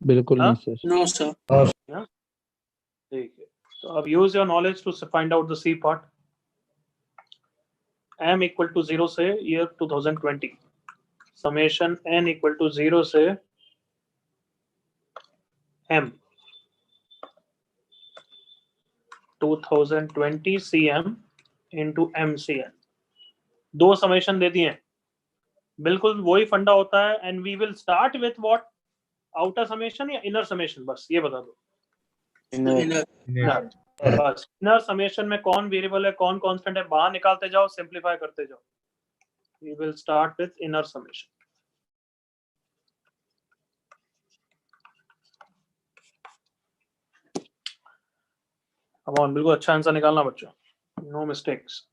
बिल्कुल हाँ? नहीं सर. No, sir. ठीक है. तो अब use your knowledge to find out the C part. m equal to 0 से year 2020. Summation n equal to 0 से m 2020 cm into mcn. दो समेशन दे दिए. बिल्कुल वही फंडा होता है. And we will start with what, outer summation या इनर समेशन, बस ये बता दो. बस इनर समेशन में कौन वेरिएबल है कौन कांस्टेंट है बाहर निकालते जाओ, सिंपलीफाई करते जाओ. We will start with inner summation. अब ऑन बिल्कुल अच्छा आंसर निकालना बच्चों, नो मिस्टेक्स.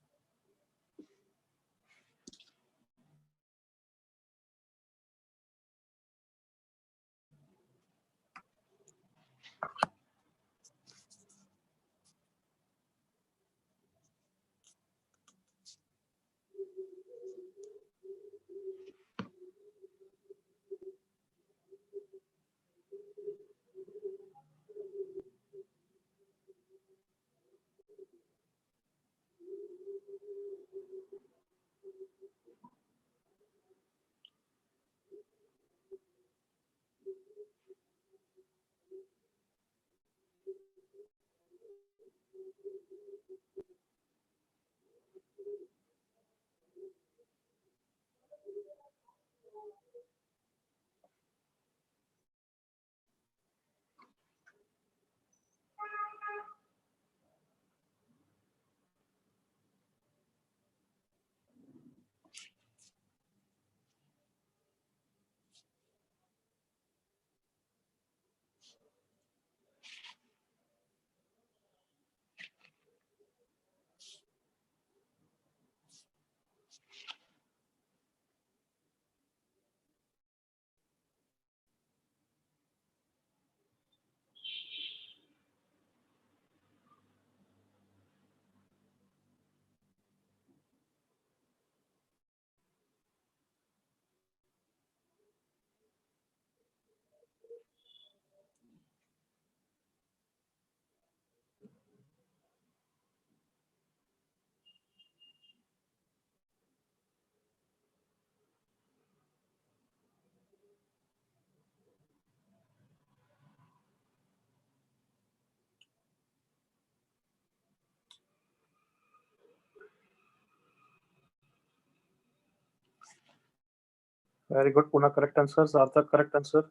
Very good. पुनः correct answer. Sarthak correct answer.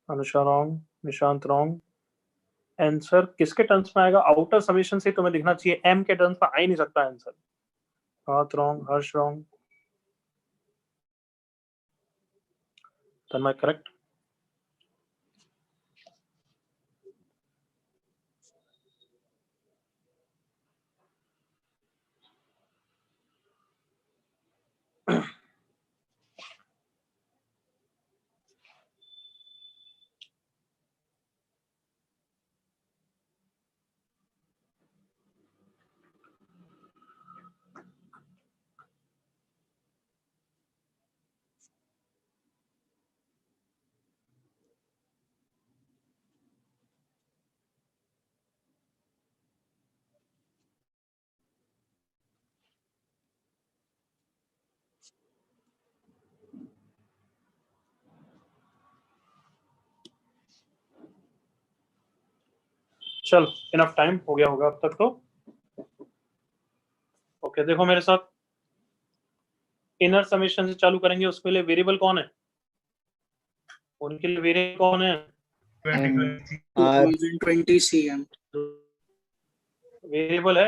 Anusha wrong. Nishant wrong. Answer किसके टर्म्स में आएगा? आउटर समेशन से तुम्हें दिखना चाहिए, एम के टर्म्स में आ ही नहीं सकता आंसर. हाथ रॉन्ग. हर्ष रॉन्ग. तन्मय करेक्ट. चलो इनफ टाइम हो गया होगा अब तक तो. ओके देखो मेरे साथ, इनर समेशन से चालू करेंगे. उसके लिए वेरिएबल कौन है? उनके लिए वेरिएबल कौन है? 2020 cm. वेरिएबल है.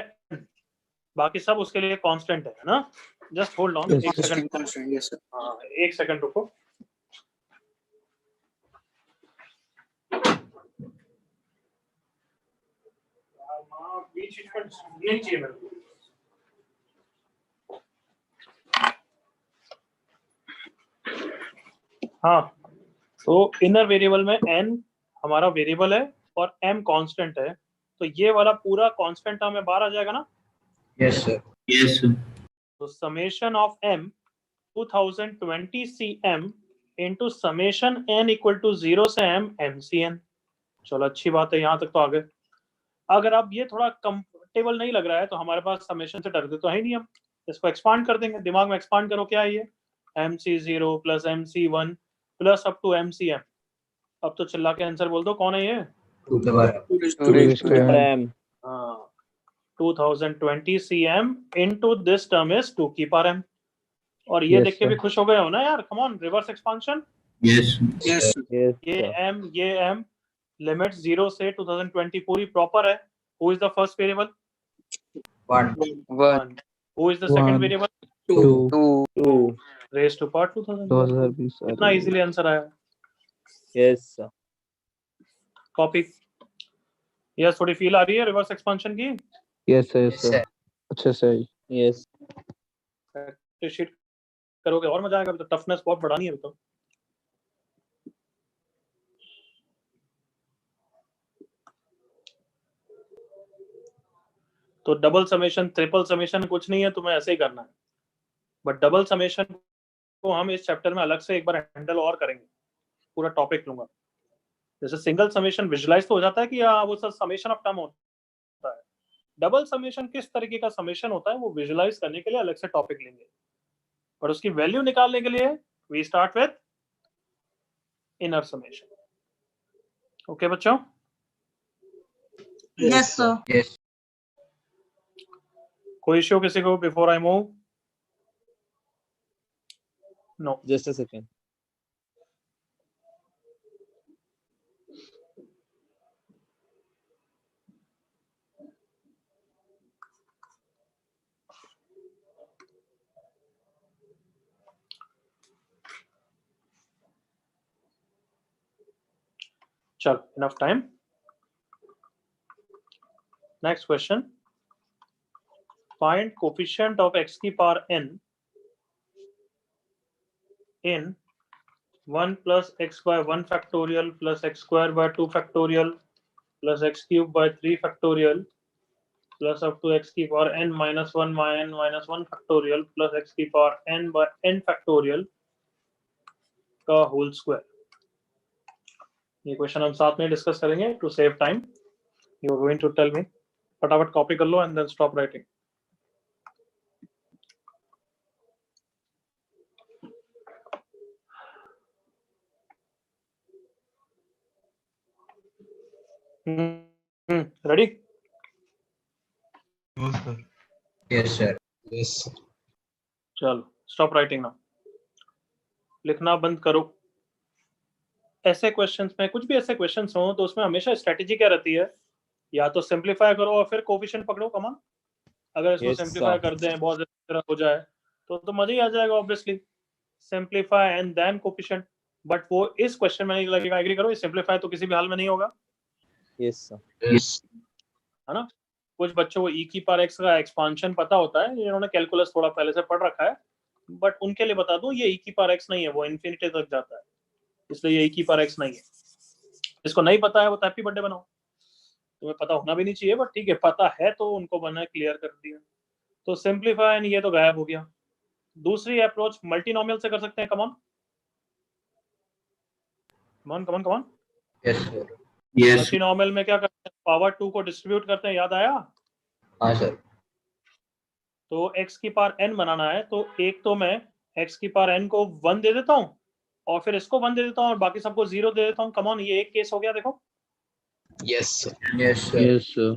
बाकी सब उसके लिए कांस्टेंट है ना. Just hold on. Yes. एक सेकंड. Constant, yes sir. हाँ एक सेकंड रुको. बीच में नहीं चाहिए मेरे को. हाँ तो इनर वेरिएबल में n हमारा वेरिएबल है और m कांस्टेंट है, तो ये वाला पूरा कांस्टेंट टर्म में बाहर आ जाएगा ना. Yes sir. Yes, sir. तो summation of m 2020 cm into summation n equal to 0 से m mcn. चलो अच्छी बात है, यहाँ तक तो आ गए. अगर अब ये थोड़ा कंफर्टेबल नहीं लग रहा है तो हमारे पास समेशन से डरते तो है नहीं, हम इसको एक्सपांड कर देंगे. दिमाग में एक्सपांड करो. क्या है ये? mc0 plus mc1 plus up to mcm. अब तो चिल्ला के आंसर बोल दो, कौन है ये? 2 के बारे. 2 raised to m. M. हाँ 2020 cm into this term is 2 की पावर m. और ये Yes, देख के भी sir. खुश हो गए हो ना यार, come on, reverse expansion, Yes. Yes. Yes, ये m लिमिट 0 से 2020 पूरी प्रॉपर है. Who is the first variable? 1. 1. Who is the second 1, variable? 2, 2. Raised to power 2000. 2020. कितना इजीली आंसर आया. Yes, sir. कॉपी. यस, थोड़ी फील आ रही है रिवर्स एक्सपांशन की. Yes, sir. Yes, Yes, sir. sir. अच्छे से आई. Yes. प्रैक्टिस शीट करोगे और मजा आएगा. अभी तो टफनेस बहुत बढ़ानी है अभी तो. तो डबल समेशन, ट्रिपल समेशन कुछ नहीं है, तुम्हें ऐसे ही करना है. बट डबल समेशन को हम इस चैप्टर में अलग से एक बार हैंडल और करेंगे. पूरा टॉपिक लूंगा. जैसे सिंगल समेशन विजुलाइज तो हो जाता है कि वो सब समेशन ऑफ टर्म होता है. डबल समेशन किस तरीके का समेशन होता है वो विजुलाइज करने के लिए अलग से टॉपिक लेंगे. पर उसकी वैल्यू निकालने के लिए we start with inner summation. Okay बच्चों? Yes, sir. Yes. कोई इश्यू किसी को before I move? No. Just a second. चलो, enough time. Next question. Find coefficient of x की power n in 1 plus x by 1 factorial plus x square by 2 factorial plus x cube by 3 factorial plus up to x की power n minus 1 minus 1 factorial plus x की power n by n factorial का whole square. ये question हम साथ में discuss करेंगे to save time. You are going to tell me. फटाफट copy कर लो and then stop writing. Ready? No, sir. Yes, sir. Yes. चलो, स्टॉप राइटिंग ना. लिखना बंद करो. ऐसे क्वेश्चंस में, कुछ भी ऐसे क्वेश्चंस हो तो उसमें हमेशा स्ट्रेटेजी क्या रहती है? या तो सिंपलीफाई करो और फिर कोफिशिएंट पकड़ो. कमान, अगर इसको Yes, सिंपलीफाई sir. कर दें, बहुत ज्यादा हो जाए तो मजा ही आ जाएगा obviously. Simplify and then coefficient. But वो इस क्वेश्चन में नहीं लगेगा. एग्री करो, सिंपलीफाई तो किसी भी हाल में नहीं होगा, Yes, sir. Yes. है ना. कुछ बच्चों को e की पावर x का एक्सपांशन पता होता है, जिन्होंने कैलकुलस थोड़ा पहले से पढ़ रखा है. बट उनके लिए बता दूं, ये e की पावर x नहीं है, वो इन्फिनिटी तक जाता है, इसलिए ये e की पावर x नहीं है. जिसको नहीं पता है वो हैप्पी बर्थडे बनाओ. तुम्हें पता होना भी नहीं चाहिए, बट ठीक है, पता है तो उनको बना क्लियर कर दिया. तो सिंपलीफाई एंड ये तो गायब हो गया. दूसरी अप्रोच मल्टीनोमियल से कर सकते हैं. कम on. Yes, sir. Yes. Multinomial में क्या करते हैं? पावर 2 को डिस्ट्रीब्यूट करते हैं. याद आया? हाँ sir. तो x की पावर n बनाना है, तो एक तो मैं x की पावर n को 1 दे देता हूँ और फिर इसको 1 दे देता हूँ और बाकी सबको 0 दे देता हूँ. कम ऑन, ये एक केस हो गया. देखो, Yes. Sir. Yes, sir. Yes, sir.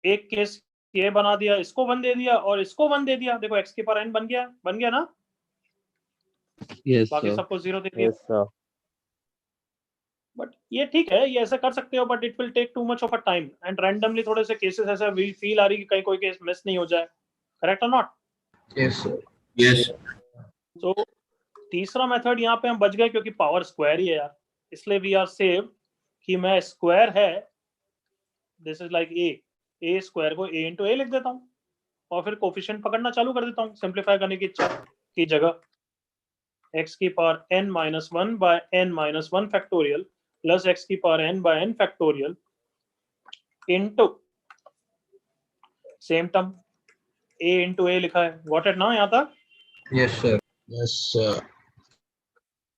एक केस ये बना दिया, इसको 1 दे दिया और इसको 1 दे दिया. देखो, x की पावर n बन गया ना. Yes, बाकी sir. सबको 0 दे दिया. Yes, sir. बट ये ठीक है, ये ऐसा कर सकते हो, but it will take too much of a time. And randomly थोड़े से केसेस ऐसे फील आ रही कि कहीं कोई केस मिस नहीं हो जाए. करेक्ट और नॉट? Yes, sir. Yes. तो तीसरा मेथड यहाँ पे हम बच गए क्योंकि पावर स्क्वायर ही है यार, इसलिए वी आर सेव कि मैं स्क्वायर है, this is like a square को a इंटू ए लिख देता हूँ और फिर कोफिशिएंट पकड़ना चालू कर देता हूँ सिंपलीफाई करने की इच्छा की जगह. x की power n minus 1 by n minus 1 factorial plus x की power n by n factorial into same term a into a लिखा है. गॉट इट ना यहाँ तक? Yes, sir. Yes, sir.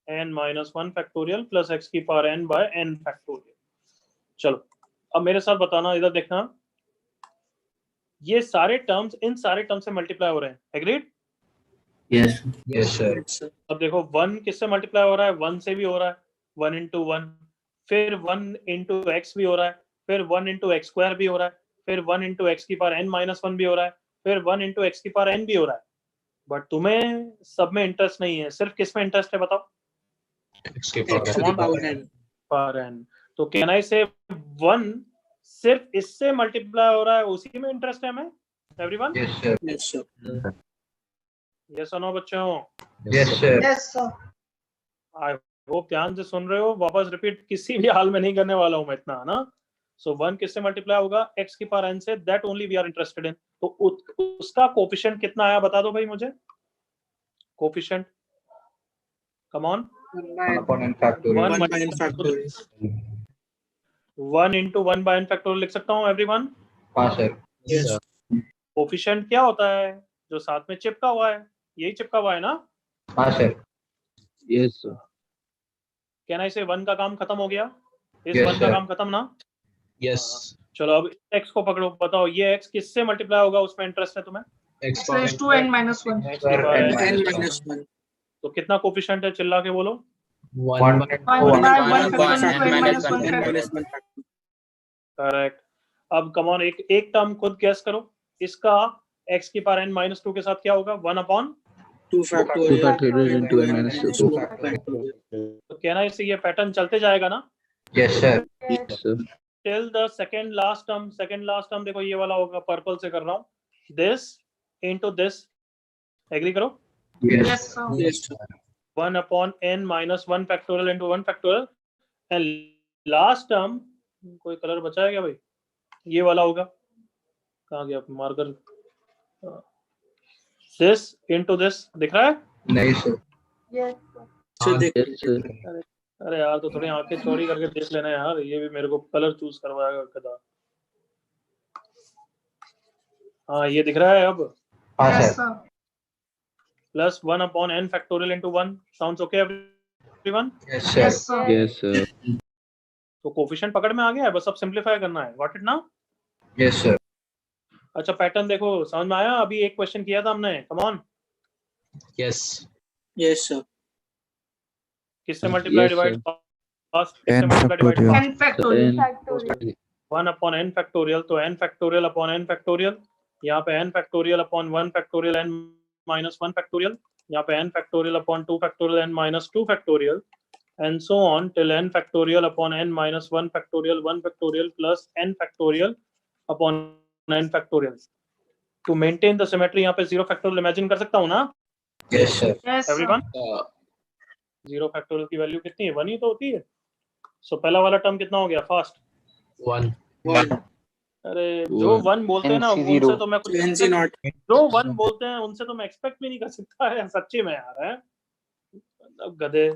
n minus 1 factorial plus x की power n by n factorial. चलो, अब मेरे साथ बताना, इधर देखना, ये सारे टर्म्स इन सारे टर्म से मल्टीप्लाई हो रहे हैं. एग्रीड? Yes. Yes, sir. अब देखो 1 किससे मल्टीप्लाई हो रहा है? 1 से भी हो रहा है, 1 इंटू 1, फिर 1 इंटू एक्स भी हो रहा है, फिर 1 इंटू एक्स स्क्वायर भी हो रहा है, फिर 1 इंटू एक्स की पावर n माइनस 1 भी हो रहा है, फिर 1 इंटू एक्स की पावर n भी हो रहा है. बट तुम्हें सब में इंटरेस्ट नहीं है, सिर्फ किस में इंटरेस्ट है बताओ? X के X to the power n. पर एन। तो कैन आई से 1 सिर्फ इससे मल्टीप्लाई हो रहा है, उसी में इंटरेस्ट है हमें? Everyone? Yes, sir. Yes, sir. Yes और नो बच्चों? Yes, sir. Yes, sir. I hope ध्यान से सुन रहे हो, वापस रिपीट किसी भी हाल में नहीं करने वाला हूं मैं इतना, है ना? सो 1 किससे मल्टीप्लाई होगा? x की पावर n से, that only we are interested in. तो उसका कोफिशिएंट कितना आया बता दो भाई मुझे, coefficient, come on. 1 upon n factorial. 1 by n factorial. 1 into 1 by n factorial लिख सकता हूँ एवरीवन? हाँ sir. Yes, sir. कोफिशिएंट क्या होता है? जो साथ में चिपका हुआ है, यही चिपका हुआ है ना? हाँ sir. Yes, sir. Can I से 1 का काम खत्म हो गया? इस Yes, 1 का sir. काम खत्म ना? Yes. चलो अब x को पकड़ो, बताओ ये x किससे मल्टीप्लाई होगा, उसमें इंटरेस्ट है तुम्हें? X X raised to n minus 1. x की power n n। n minus minus 1. तो कितना कोफिशिएंट है, चिल्ला के बोलो? 1 by 1 by 1 1 by factorial n into n minus 1 n factorial. minus 1 factorial. Correct. अब कम ऑन एक टर्म खुद गैस करो, इसका x की पावर n minus 2 के साथ क्या होगा? 1 upon 2 factorial. 2 factorial into n minus 2. 2 factorial. तो कहना इससे ये पैटर्न चलते जाएगा ना? Yes, sir. Yes, sir. Till the second last term देखो ये वाला होगा, पर्पल से कर रहा हूँ, दिस इनटू दिस, एग्री करो? Yes. Yes, sir. Yes, sir. 1 upon n minus 1 factorial into 1 factorial, and last term कोई कलर बचा है क्या भाई? ये वाला होगा, कहाँ गया मार्कर? दिस इनटू दिस, दिख रहा है? नहीं sir. Yes, sir. So देख Yes, sir. अरे यार तो थोड़ी आंखें चौड़ी करके देख लेना यार, ये भी मेरे को कलर चूज करवाएगा कदा। हाँ ये दिख रहा है अब, हाँ Yes, sir. sir. Plus 1 upon n factorial into 1, sounds okay everyone? Yes, sir. Yes, sir. Yes, sir. तो कोफिशिएंट पकड़ में आ गया है, बस अब सिंपलीफाई करना है, गॉट इट ना? Yes, sir. अच्छा पैटर्न देखो, समझ में आया? अभी एक क्वेश्चन किया था हमने, come on, Yes. Yes, sir. किससे multiply Yes, divide, sir. Fast किससे multiply divide? n factorial. N 1 upon n factorial, तो n factorial upon n factorial, यहाँ पे n factorial upon 1 factorial n minus 1 factorial, यहाँ पे n factorial upon 2 factorial n minus 2 factorial, and so on till n factorial upon n minus 1 factorial plus n factorial upon n factorial. To maintain the symmetry, यहाँ पे 0 factorial imagine कर सकता हूँ ना Yes, sir. Yes, sir. everyone? Uh, 0 factorial की value कितनी है? 1 ही तो होती है। सो पहला वाला टर्म कितना हो गया फास्ट? 1. 1. अरे जो 1 बोलते हैं ना उनसे तो मैं कुछ NC not. जो 1 बोलते हैं उनसे तो मैं एक्सपेक्ट भी नहीं कर सकता है, सच्ची में यार है मतलब गधे।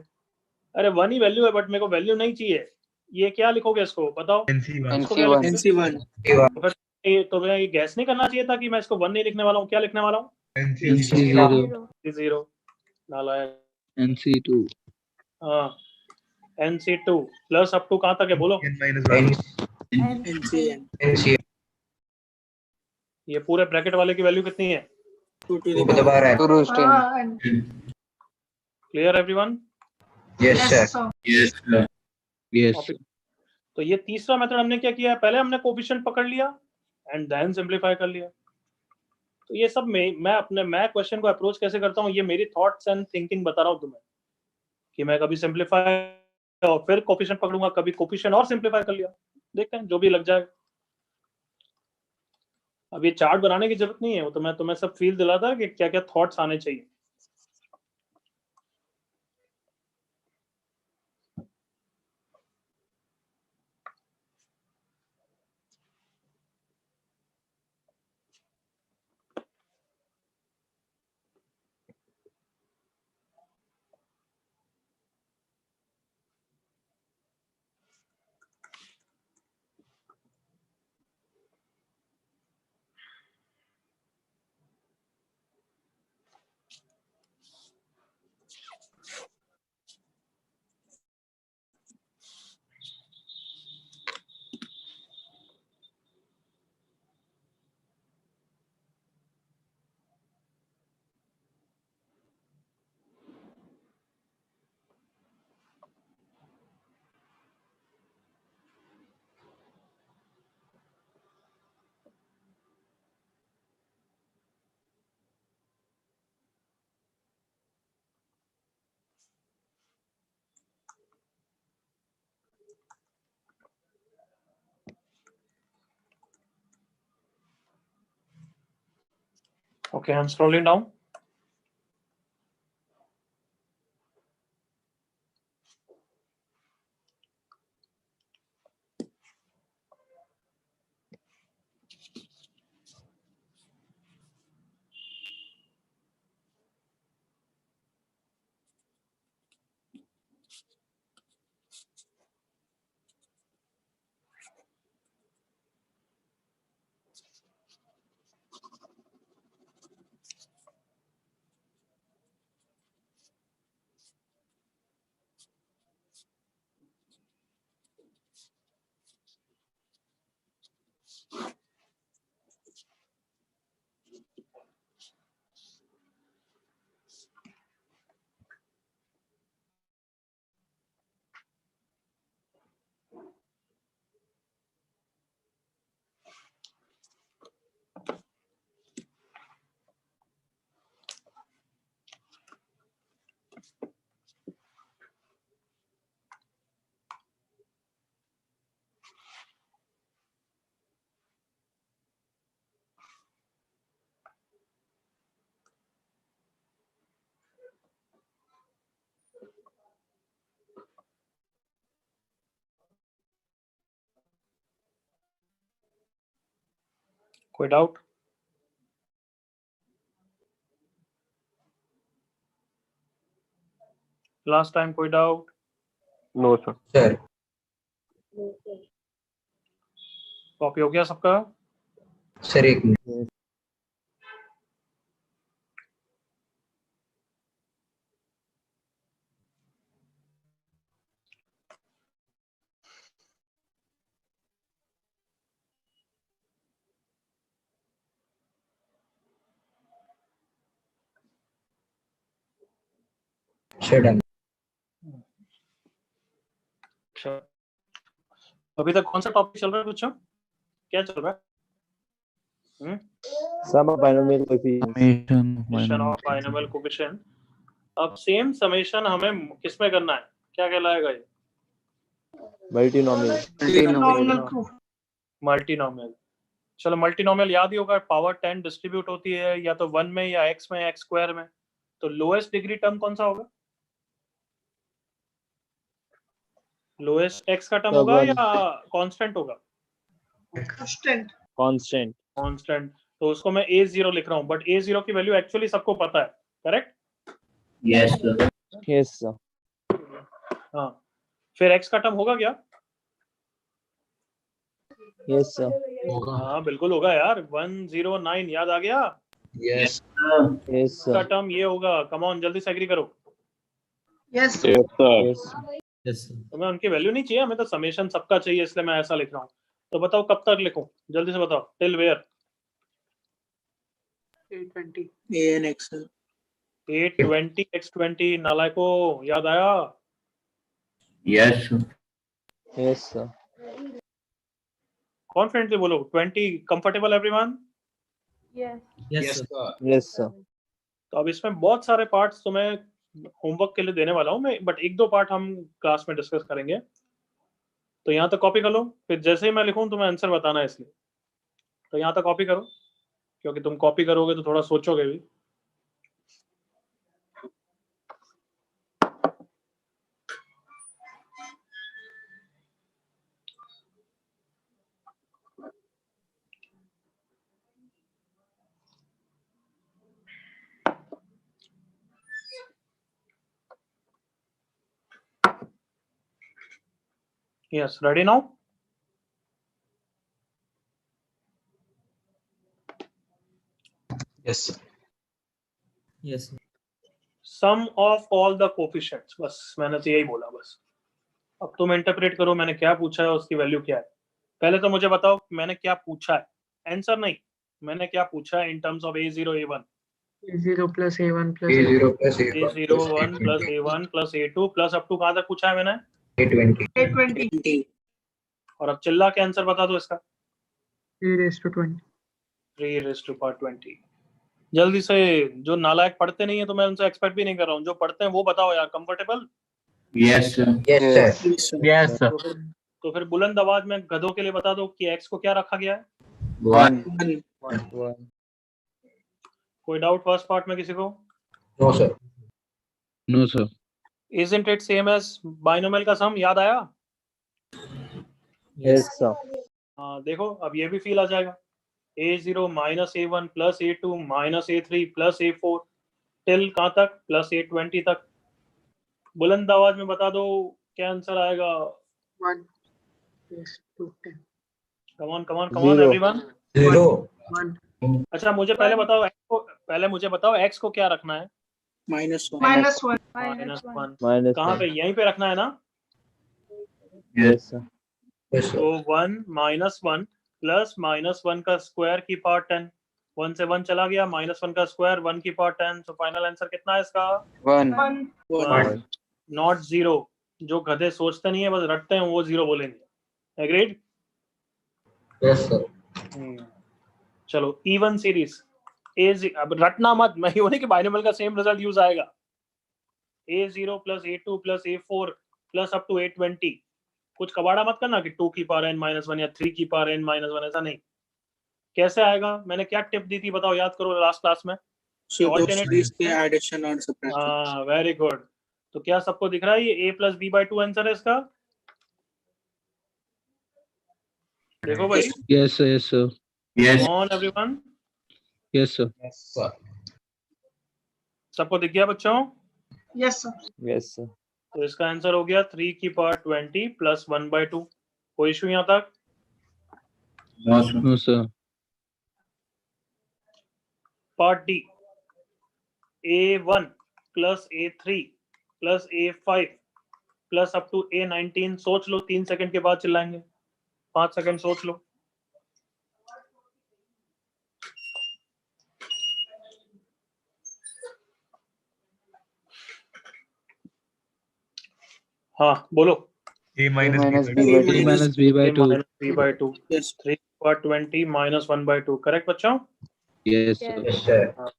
अरे 1 ही वैल्यू है, बट मेरे को वैल्यू नहीं चाहिए। ये क्या लिखोगे इसको बताओ? NC1. इसको क्या लिखोगे? NC1. तो मैं ये गैस नहीं करना चाहिए था कि मैं इसको 1 नहीं लिखने वाला हूँ, क्या लिखने वाला हूँ? NC0. 0 नालायक। NC2. हाँ NC2 प्लस अप टू कहाँ तक है बोलो? N minus 1. NCN. NC. ये पूरे ब्रैकेट वाले की वैल्यू कितनी है? 2 to the Two to the power. power n. And clear everyone? Yes, yes, sir. sir. Yes, sir. Yes, sir. तो ये तीसरा मेथड हमने क्या किया है, पहले हमने कोफिशिएंट पकड़ लिया एंड देन सिंपलीफाई कर लिया। तो ये सब मैं क्वेश्चन को अप्रोच कैसे करता हूँ, ये मेरी थॉट्स एंड थिंकिंग बता रहा हूँ तुम्हें, कि मैं कभी सिंपलीफाई और फिर कोफिशिएंट पकड़ूंगा, कभी कोफिशिएंट और सिंपलीफाई कर लिया, देखते हैं जो भी लग जाए। अब ये चार्ट बनाने की जरूरत नहीं है, वो तो मैं तुम्हें सब फील दिलाता कि क्या क्या थॉट्स आने चाहिए। Okay, I'm scrolling down. कोई डाउट? Last time कोई doubt? No sir. Sir copy हो गया सबका? सर एक मिनट। Sir done. अच्छा, अभी तक कौन सा टॉपिक चल रहा है बच्चों? क्या चल रहा है? Sum of binomial coefficients. Summation of binomial coefficient. अब सेम समेशन हमें किसमें करना है? क्या कहलाएगा ये? Multinomial. Nominal proof. मल्टीनोमियल। चलो मल्टीनोमियल याद ही होगा, पावर 10 डिस्ट्रीब्यूट होती है या तो 1 में या x में, x स्क्वायर में। तो लोएस्ट डिग्री टर्म कौन सा होगा? लोएस्ट x का टर्म होगा या कांस्टेंट होगा? Constant. Constant. कांस्टेंट। तो उसको मैं a0 लिख रहा हूँ, बट a0 की वैल्यू एक्चुअली सबको पता है, correct? Yes, sir. Yes, sir. हाँ, फिर x का टर्म होगा क्या? Yes, sir. होगा। हाँ बिल्कुल होगा यार, 109 याद आ गया? यस Yes, का sir. टर्म ये होगा। कम ऑन, जल्दी से एग्री करो। Yes. Yes. यस तो मैं उनकी वैल्यू नहीं चाहिए, हमें तो समेशन सबका चाहिए, इसलिए मैं ऐसा लिख रहा हूँ। तो बताओ कब तक लिखूं? जल्दी से बताओ। Till where? 820. ANX sir. 820 x20 नालायको, याद आया? Yes, sir. Yes, sir. Confidently बोलो। 20 comfortable everyone? Yes. Yes Yes, sir. तो अब इसमें बहुत सारे पार्ट्स तो मैं होमवर्क के लिए देने वाला हूँ मैं, बट एक दो पार्ट हम क्लास में डिस्कस करेंगे। तो यहाँ तक कॉपी कर लो, फिर जैसे ही मैं लिखूं तुम्हें आंसर बताना है, इसलिए तो यहाँ तक कॉपी करो, क्योंकि तुम कॉपी करोगे तो थोड़ा सोचोगे भी। Yes, ready now? Yes Yes. Sum of all the coefficients, बस मैंने तो यही बोला बस। अब तुम इंटरप्रेट करो मैंने क्या पूछा है, उसकी वैल्यू क्या है। पहले तो मुझे बताओ मैंने क्या पूछा है, आंसर नहीं, मैंने क्या पूछा है इन terms of a0 a1। A0 plus A1 plus A0 plus a01 plus a1 plus a2 plus up to कहाँ तक पूछा है मैंने? 820 820. 20. और अब चिल्ला के आंसर बता दो इसका। 3 raised to 20. 3 raised to power 20। जल्दी से, जो नालायक पढ़ते नहीं है तो मैं उनसे एक्सपेक्ट भी नहीं कर रहा हूँ, जो पढ़ते हैं वो बताओ यार। Comfortable? Yes, sir. Yes sir. Yes sir. Yes, sir. तो फिर बुलंद आवाज में गधों के लिए बता दो कि x को क्या रखा गया है? 1. 1. 1. कोई डाउट फर्स्ट पार्ट में किसी को? No sir. No sir. Isn't it same as binomial का सम? याद आया? Yes, sir. हाँ देखो अब ये भी फील आ जाएगा। A0 minus A1 plus A2 minus A3 plus A4 till कहाँ तक? प्लस A20 तक। बुलंद आवाज में बता दो क्या आंसर आएगा? 1 raised to 10. Come on Zero. Everyone. 0 1 अच्छा मुझे पहले बताओ x को क्या रखना है? -1. Minus one. Minus कहाँ 1. पे? यहीं पे रखना है ना? Yes, sir. yes sir तो 1 -1 प्लस -1 का स्क्वायर की पावर 10, 1 से 1 चला गया, -1 का स्क्वायर 1 की पावर 10, तो फाइनल आंसर कितना है इसका? 1. 1 नॉट 0। जो गधे सोचते नहीं है बस रटते हैं वो 0 बोलेंगे। एग्रीड? yes sir चलो इवन सीरीज अब रटना मत, मैं ये नहीं कि बाइनोमियल का सेम रिजल्ट यूज आएगा। A0 plus A2 plus A4 plus up to A20। कुछ कबाड़ा मत करना कि 2 की पावर n-1 या 3 की पावर n-1, ऐसा नहीं। कैसे आएगा? मैंने क्या टिप दी थी बताओ, याद करो लास्ट क्लास में। So those Alternate- series के addition और subtraction. हाँ वेरी गुड। तो क्या सबको दिख रहा है ये a plus b by 2 answer है इसका? देखो भाई। Yes sir. Yes sir. Yes. On everyone. Yes sir. yes sir सबको दिख गया बच्चों? yes sir Yes, sir. तो इसका आंसर हो गया 3 की पावर 20 प्लस 1/2। कोई इशू यहाँ तक? No, sir. No sir. Part D A1 plus A3 plus A5 plus up to A19। सोच लो, 3 सेकंड के बाद चिल्लाएंगे। 5 सेकंड सोच लो। हाँ बोलो। A minus minus B by B by 2. A minus B by 2. -3/2 Yes. 3 पर 20 -1/2 करेक्ट बच्चों? Yes sir. yes sir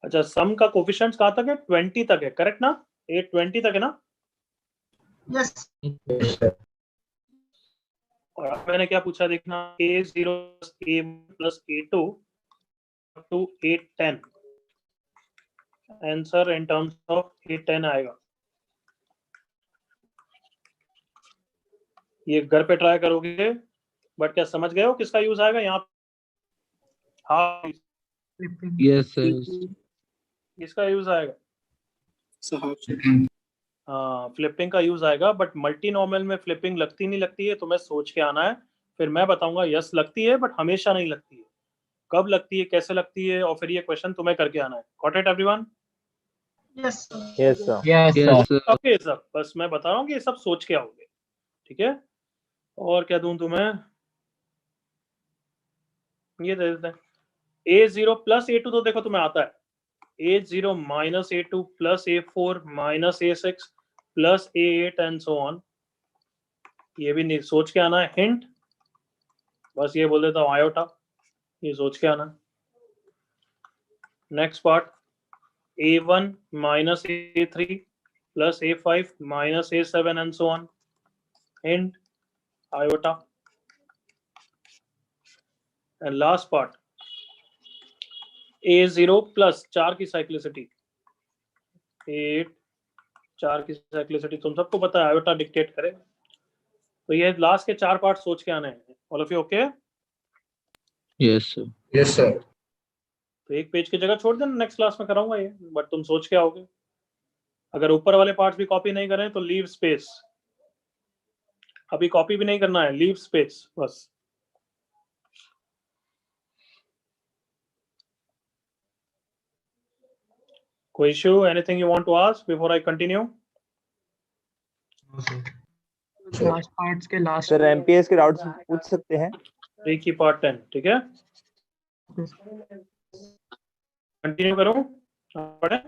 अच्छा सम का कोफिशिएंट्स कहाँ तक है? 20 तक है, करेक्ट ना? A 20 तक है ना? yes sir और अब मैंने क्या पूछा देखना, A0 plus A1 plus A2 to A10। Answer in terms of A10 आएगा। ये घर पे ट्राई करोगे, बट क्या समझ गए हो किसका यूज आएगा यहाँ? हाँ flipping Yes sir. किसका यूज आएगा? So half. हाँ फ्लिपिंग का यूज आएगा, बट मल्टीनॉमियल में फ्लिपिंग लगती नहीं लगती है तुम्हें सोच के आना है। फिर मैं बताऊंगा यस लगती है बट हमेशा नहीं लगती है। कब लगती है, कैसे लगती है, और फिर ये क्वेश्चन तुम्हें करके आना है। Got it everyone? yes sir Yes, sir. yes sir Yes sir. Okay sir, बस मैं बता रहा हूँ कि ये सब सोच के आओगे, ठीक है? और क्या दूं तुम्हें? ये दे देते हैं। A0 प्लस A2 तो देखो तुम्हें आता है। A0 minus A2 plus A4 minus A6 plus A8 and so on. ये भी नहीं सोच के आना है। हिंट बस ये बोल देता हूँ, आयोटा, ये सोच के आना। Next part A1 minus A3 plus A5 minus A7 and so on. Hint iota. And last part A0 plus 4 की साइक्लिसिटी 8, 4 की साइक्लिसिटी तुम सबको पता है, आयोटा डिक्टेट करे। तो ये लास्ट के 4 पार्ट सोच के आने हैं। All of you okay? Yes sir. yes sir तो एक पेज की जगह छोड़ देना, नेक्स्ट क्लास में कराऊंगा ये, बट तुम सोच के आओगे। अगर ऊपर वाले पार्ट्स भी कॉपी नहीं करें तो लीव स्पेस। अभी कॉपी भी नहीं करना है, लीव स्पेस बस। कोई issue, anything you want to ask before I continue? No, sir. Last parts के लास्ट सर एमपीएस के डाउट्स पूछ सकते हैं? 3 की पार्ट 10, ठीक है? कंटिन्यू करूं? पढ़े?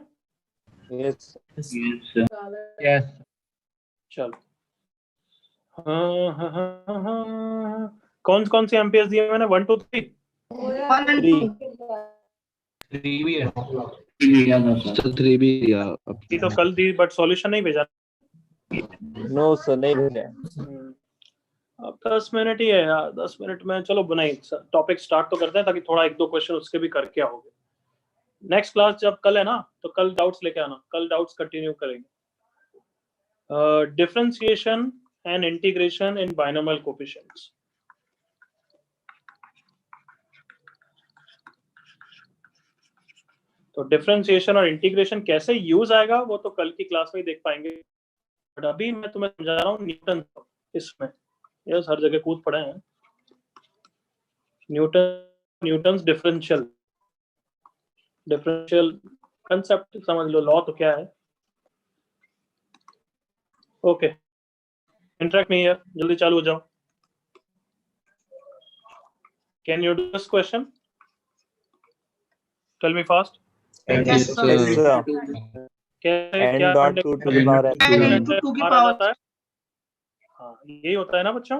Yes. Yes, sir. yes चलो। हाँ। कौन से एमपीएस दिए मैंने? 1 2 3 3. 3 भी है Yeah, no, sir. So 3 भी दिया अब. ये तो कल दी, बट सॉल्यूशन नहीं भेजा। No, sir, नहीं भेजा। अब 10 मिनट ही है यार, 10 मिनट में चलो बनाई टॉपिक स्टार्ट तो करते हैं, ताकि थोड़ा 1-2 क्वेश्चन उसके भी करके आओगे। नेक्स्ट क्लास जब कल है ना, तो कल डाउट्स लेके आना, कल डाउट्स कंटिन्यू करेंगे। Differentiation and integration in binomial coefficients. तो डिफरेंशिएशन और इंटीग्रेशन कैसे यूज आएगा वो तो कल की क्लास में ही देख पाएंगे, बट अभी मैं तुम्हें समझा रहा हूँ न्यूटन इसमें। यस, हर जगह कूद पड़े हैं। न्यूटन्स डिफरेंशियल कंसेप्ट समझ लो, लॉ तो क्या है। ओके, इंटरेक्ट नहीं है, जल्दी चालू हो जाओ। Can you do this question? Tell me fast. Yes, sir. Yes, sir. कैसे N क्या dot 2 to the power n. N into 2 की मारा power. जाता है? हाँ, यही होता है ना बच्चों।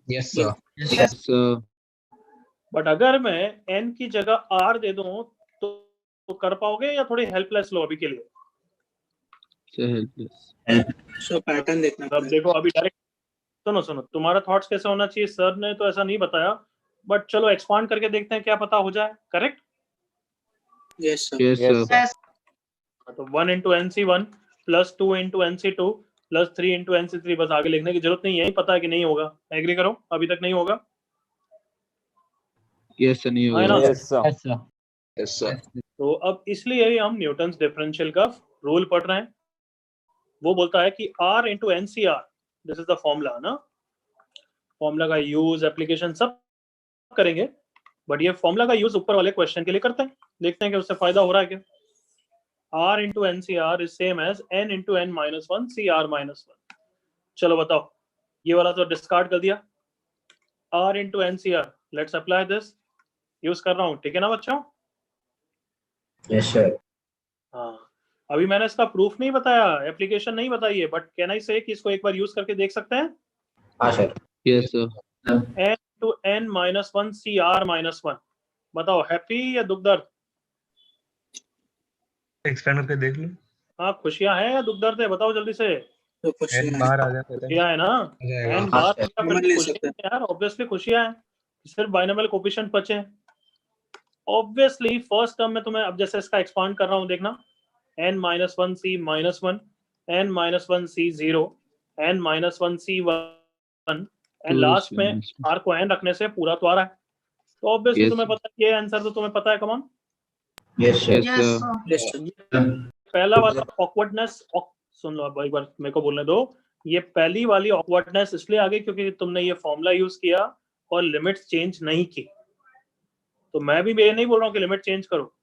Yes, sir. Yes, sir. But अगर मैं n की जगह r दे दूं तो कर पाओगे या थोड़ी हेल्पलेस लो अभी के लिए? Sir, helpless. सो पैटर्न देखना अब पड़ेगा। देखो अभी डायरेक्ट सुनो, तुम्हारा थॉट्स कैसे होना चाहिए। सर ने तो ऐसा नहीं बताया, बट चलो एक्सपांड करके देखते हैं, क्या पता हो जाए। Correct? Yes sir. Yes, Yes, sir. Yes. तो 1 into NC1 plus 2 into NC2 plus 3 into NC3, बस आगे लिखने की जरूरत नहीं है, पता है कि नहीं होगा। एग्री करो, अभी तक नहीं होगा। Yes, sir. नहीं है ना? होगा। yes, sir. Yes, sir. तो अब इसलिए ही हम न्यूटन्स डिफरेंशियल का रूल पढ़ रहे हैं। वो बोलता है कि R into NCR, this is the formula ना। फॉर्मूला का यूज, एप्लीकेशन सब करेंगे, बट ये फॉर्मूला का यूज ऊपर वाले क्वेश्चन के लिए करते हैं, देखते हैं कि उससे फायदा हो रहा है क्या। R into NCR is same as N into N minus 1 CR minus 1। चलो बताओ, ये वाला तो डिस्कार्ड कर दिया। R into NCR, let's apply this, use कर रहा हूँ, ठीक है ना बच्चों? Yes, sir. हाँ, अभी मैंने इसका प्रूफ नहीं बताया, एप्लीकेशन नहीं बताई है, बट कैन आई से कि इसको एक बार यूज करके देख सकते हैं। हाँ sir. Yes, sir. N to N minus 1 CR minus 1, बताओ हैप्पी या दुख दर्द? एक्सपेंड करके देख लो। हाँ, खुशियां हैं या दुख दर्द है, बताओ जल्दी से। तो कुछ एन बाहर आ जाता है। खुशियां है ना? जाएगा। एन बाहर हाँ, फिर कॉमन ले खुशियां सकते हैं। हैं यार, ऑब्वियसली खुशियां हैं, सिर्फ बाइनोमियल कोएफिशिएंट बचे हैं। ऑब्वियसली फर्स्ट टर्म में तुम्हें, अब जैसे इसका एक्सपांड कर रहा हूं, देखना, n minus 1 c minus 1, n minus 1 c 0, n minus 1 c 1, and last में r को n रखने से पूरा तो आ रहा है। तो ऑब्वियसली Yes, तुम्हें पता है, ये आंसर तो तुम्हें पता है। कम on, Yes, sir. Yes, Yes, sir. sir. Yes sir. पहला वाला ऑकवर्डनेस, सुन लो अब एक बार, मेरे को बोलने दो। ये पहली वाली ऑकवर्डनेस इसलिए आ गई क्योंकि तुमने ये फॉर्मूला यूज किया और लिमिट्स चेंज नहीं की। तो मैं भी ये नहीं बोल रहा हूँ कि लिमिट चेंज करो,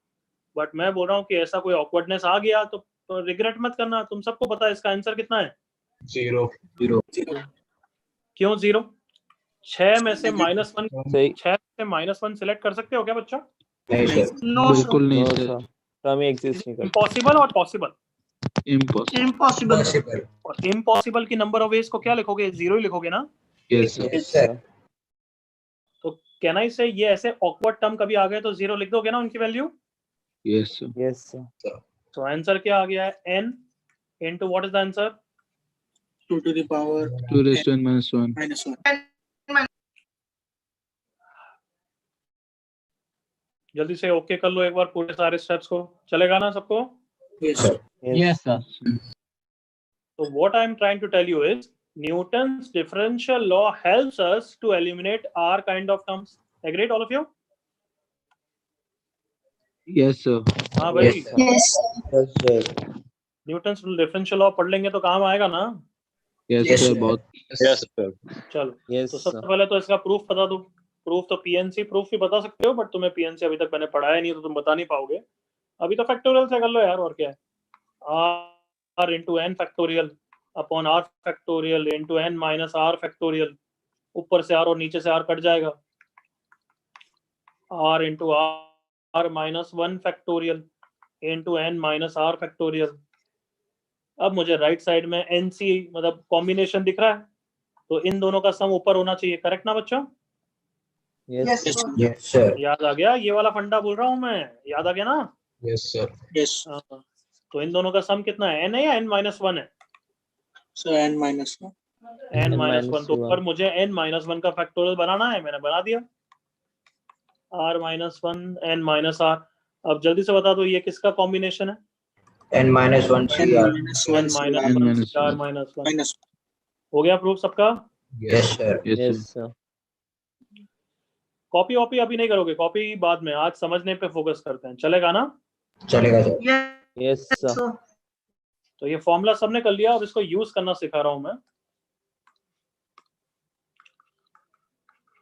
बट मैं बोल रहा हूँ कि ऐसा कोई ऑकवर्डनेस आ गया तो रिग्रेट मत करना। तुम सबको पता है इसका आंसर कितना है। 0. क्यों 0? 6 में से -1, सही। 6 से -1 सिलेक्ट कर सकते हो क्या बच्चों? नहीं sir. No, sir. बिल्कुल नहीं No, सर। sir. टर्म ही एग्जिस्ट नहीं करता। इम्पॉसिबल और पॉसिबल? Impossible. Impossible. Possible. और इम्पॉसिबल की नंबर ऑफ वेज को क्या लिखोगे? 0 ही लिखोगे ना। Yes, sir. Yes, sir. तो कैन आई से ये ऐसे ऑकवर्ड टर्म कभी आ गए तो 0 लिख दोगे ना उनकी value. Yes, sir. Yes, sir. तो आंसर क्या आ गया है? n into what is the answer? 2 to the power 2 raised to n minus 1. -1। जल्दी से ओके कर लो एक बार पूरे सारे स्टेप्स को, चलेगा ना सबको? Yes sir. Yes. sir. So what I'm trying to tell you is Newton's differential law helps us to eliminate R kind of terms. Agreed all of you? Yes, sir. हाँ भाई, Yes, sir. Yes. Yes, sir. Newton's differential law पढ़ लेंगे तो काम आएगा ना। Yes, Yes, sir. sir. बहुत। Yes, sir. चलो, Yes, तो sir. सबसे पहले तो इसका प्रूफ बता दो। प्रूफ तो पीएनसी प्रूफ भी बता सकते हो, बट तुम्हें पीएनसी अभी तक मैंने पढ़ाया नहीं तो तुम बता नहीं पाओगे। अभी तो फैक्टोरियल से कर लो यार, और क्या है। r into n factorial upon r factorial into n minus r factorial, ऊपर से r और नीचे से r कट जाएगा। r into r minus 1 factorial into n minus r factorial. अब मुझे राइट साइड में NC मतलब कॉम्बिनेशन दिख रहा है, तो इन दोनों का सम ऊपर होना चाहिए। करेक्ट ना बच्चों? Yes, Yes, sir. sir. Yes, sir. याद आ गया? ये वाला फंडा बोल रहा हूँ मैं, याद आ गया ना? Yes, sir. यस हाँ, तो इन दोनों का सम कितना है? n है या n माइनस 1 है? Sir n -1। n minus 1। तो ऊपर मुझे n माइनस 1 का फैक्टोरियल बनाना है, मैंने बना दिया। r minus 1 n minus r। अब जल्दी से बता दो ये किसका कॉम्बिनेशन है? n minus 1 n CR. minus n 1 minus n one minus CR one. Minus one. minus हो गया प्रूफ सबका? Yes, sir. Yes, Yes, sir. sir. Copy वॉपी अभी नहीं करोगे, कॉपी बाद में, आज समझने पे फोकस करते हैं, चलेगा ना? चलेगा सर. Yes, sir. तो ये फॉर्मूला सबने कर लिया, अब इसको यूज करना सिखा रहा हूं मैं।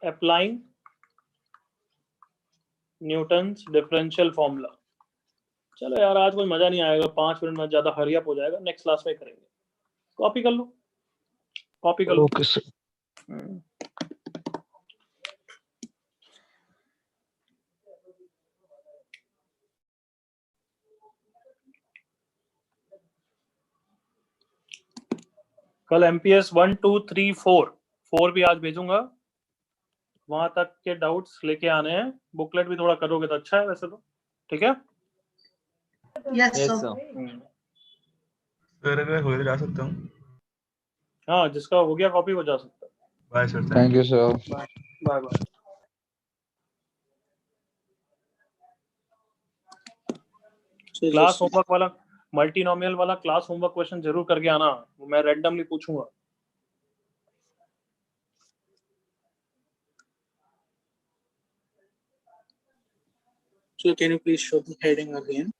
Applying Newton's differential formula. चलो यार आज कोई मजा नहीं आएगा, 5 मिनट में ज्यादा हरी अप हो जाएगा, नेक्स्ट क्लास में करेंगे। कॉपी कर लो, कॉपी कर लो। Okay, sir. कल MPS 1 2 3 4 भी आज भेजूंगा, वहां तक के डाउट्स लेके आने हैं। बुकलेट भी थोड़ा करोगे तो अच्छा है वैसे तो, ठीक है? Yes, sir. सर अगर हो तो जा सकता हूँ। हाँ, जिसका हो गया कॉपी वो जा सकता है। Bye sir. Thank you, sir. Bye bye. so class just homework वाला, मल्टीनोमियल वाला क्लास होमवर्क क्वेश्चन जरूर करके आना, वो मैं रैंडमली पूछूंगा। so can you please show the heading again?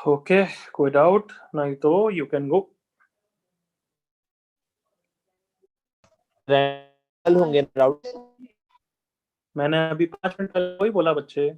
Okay, कोई डाउट नहीं तो यू कैन गो। Random होंगे डाउट। मैंने अभी 5 मिनट पहले वही बोला बच्चे।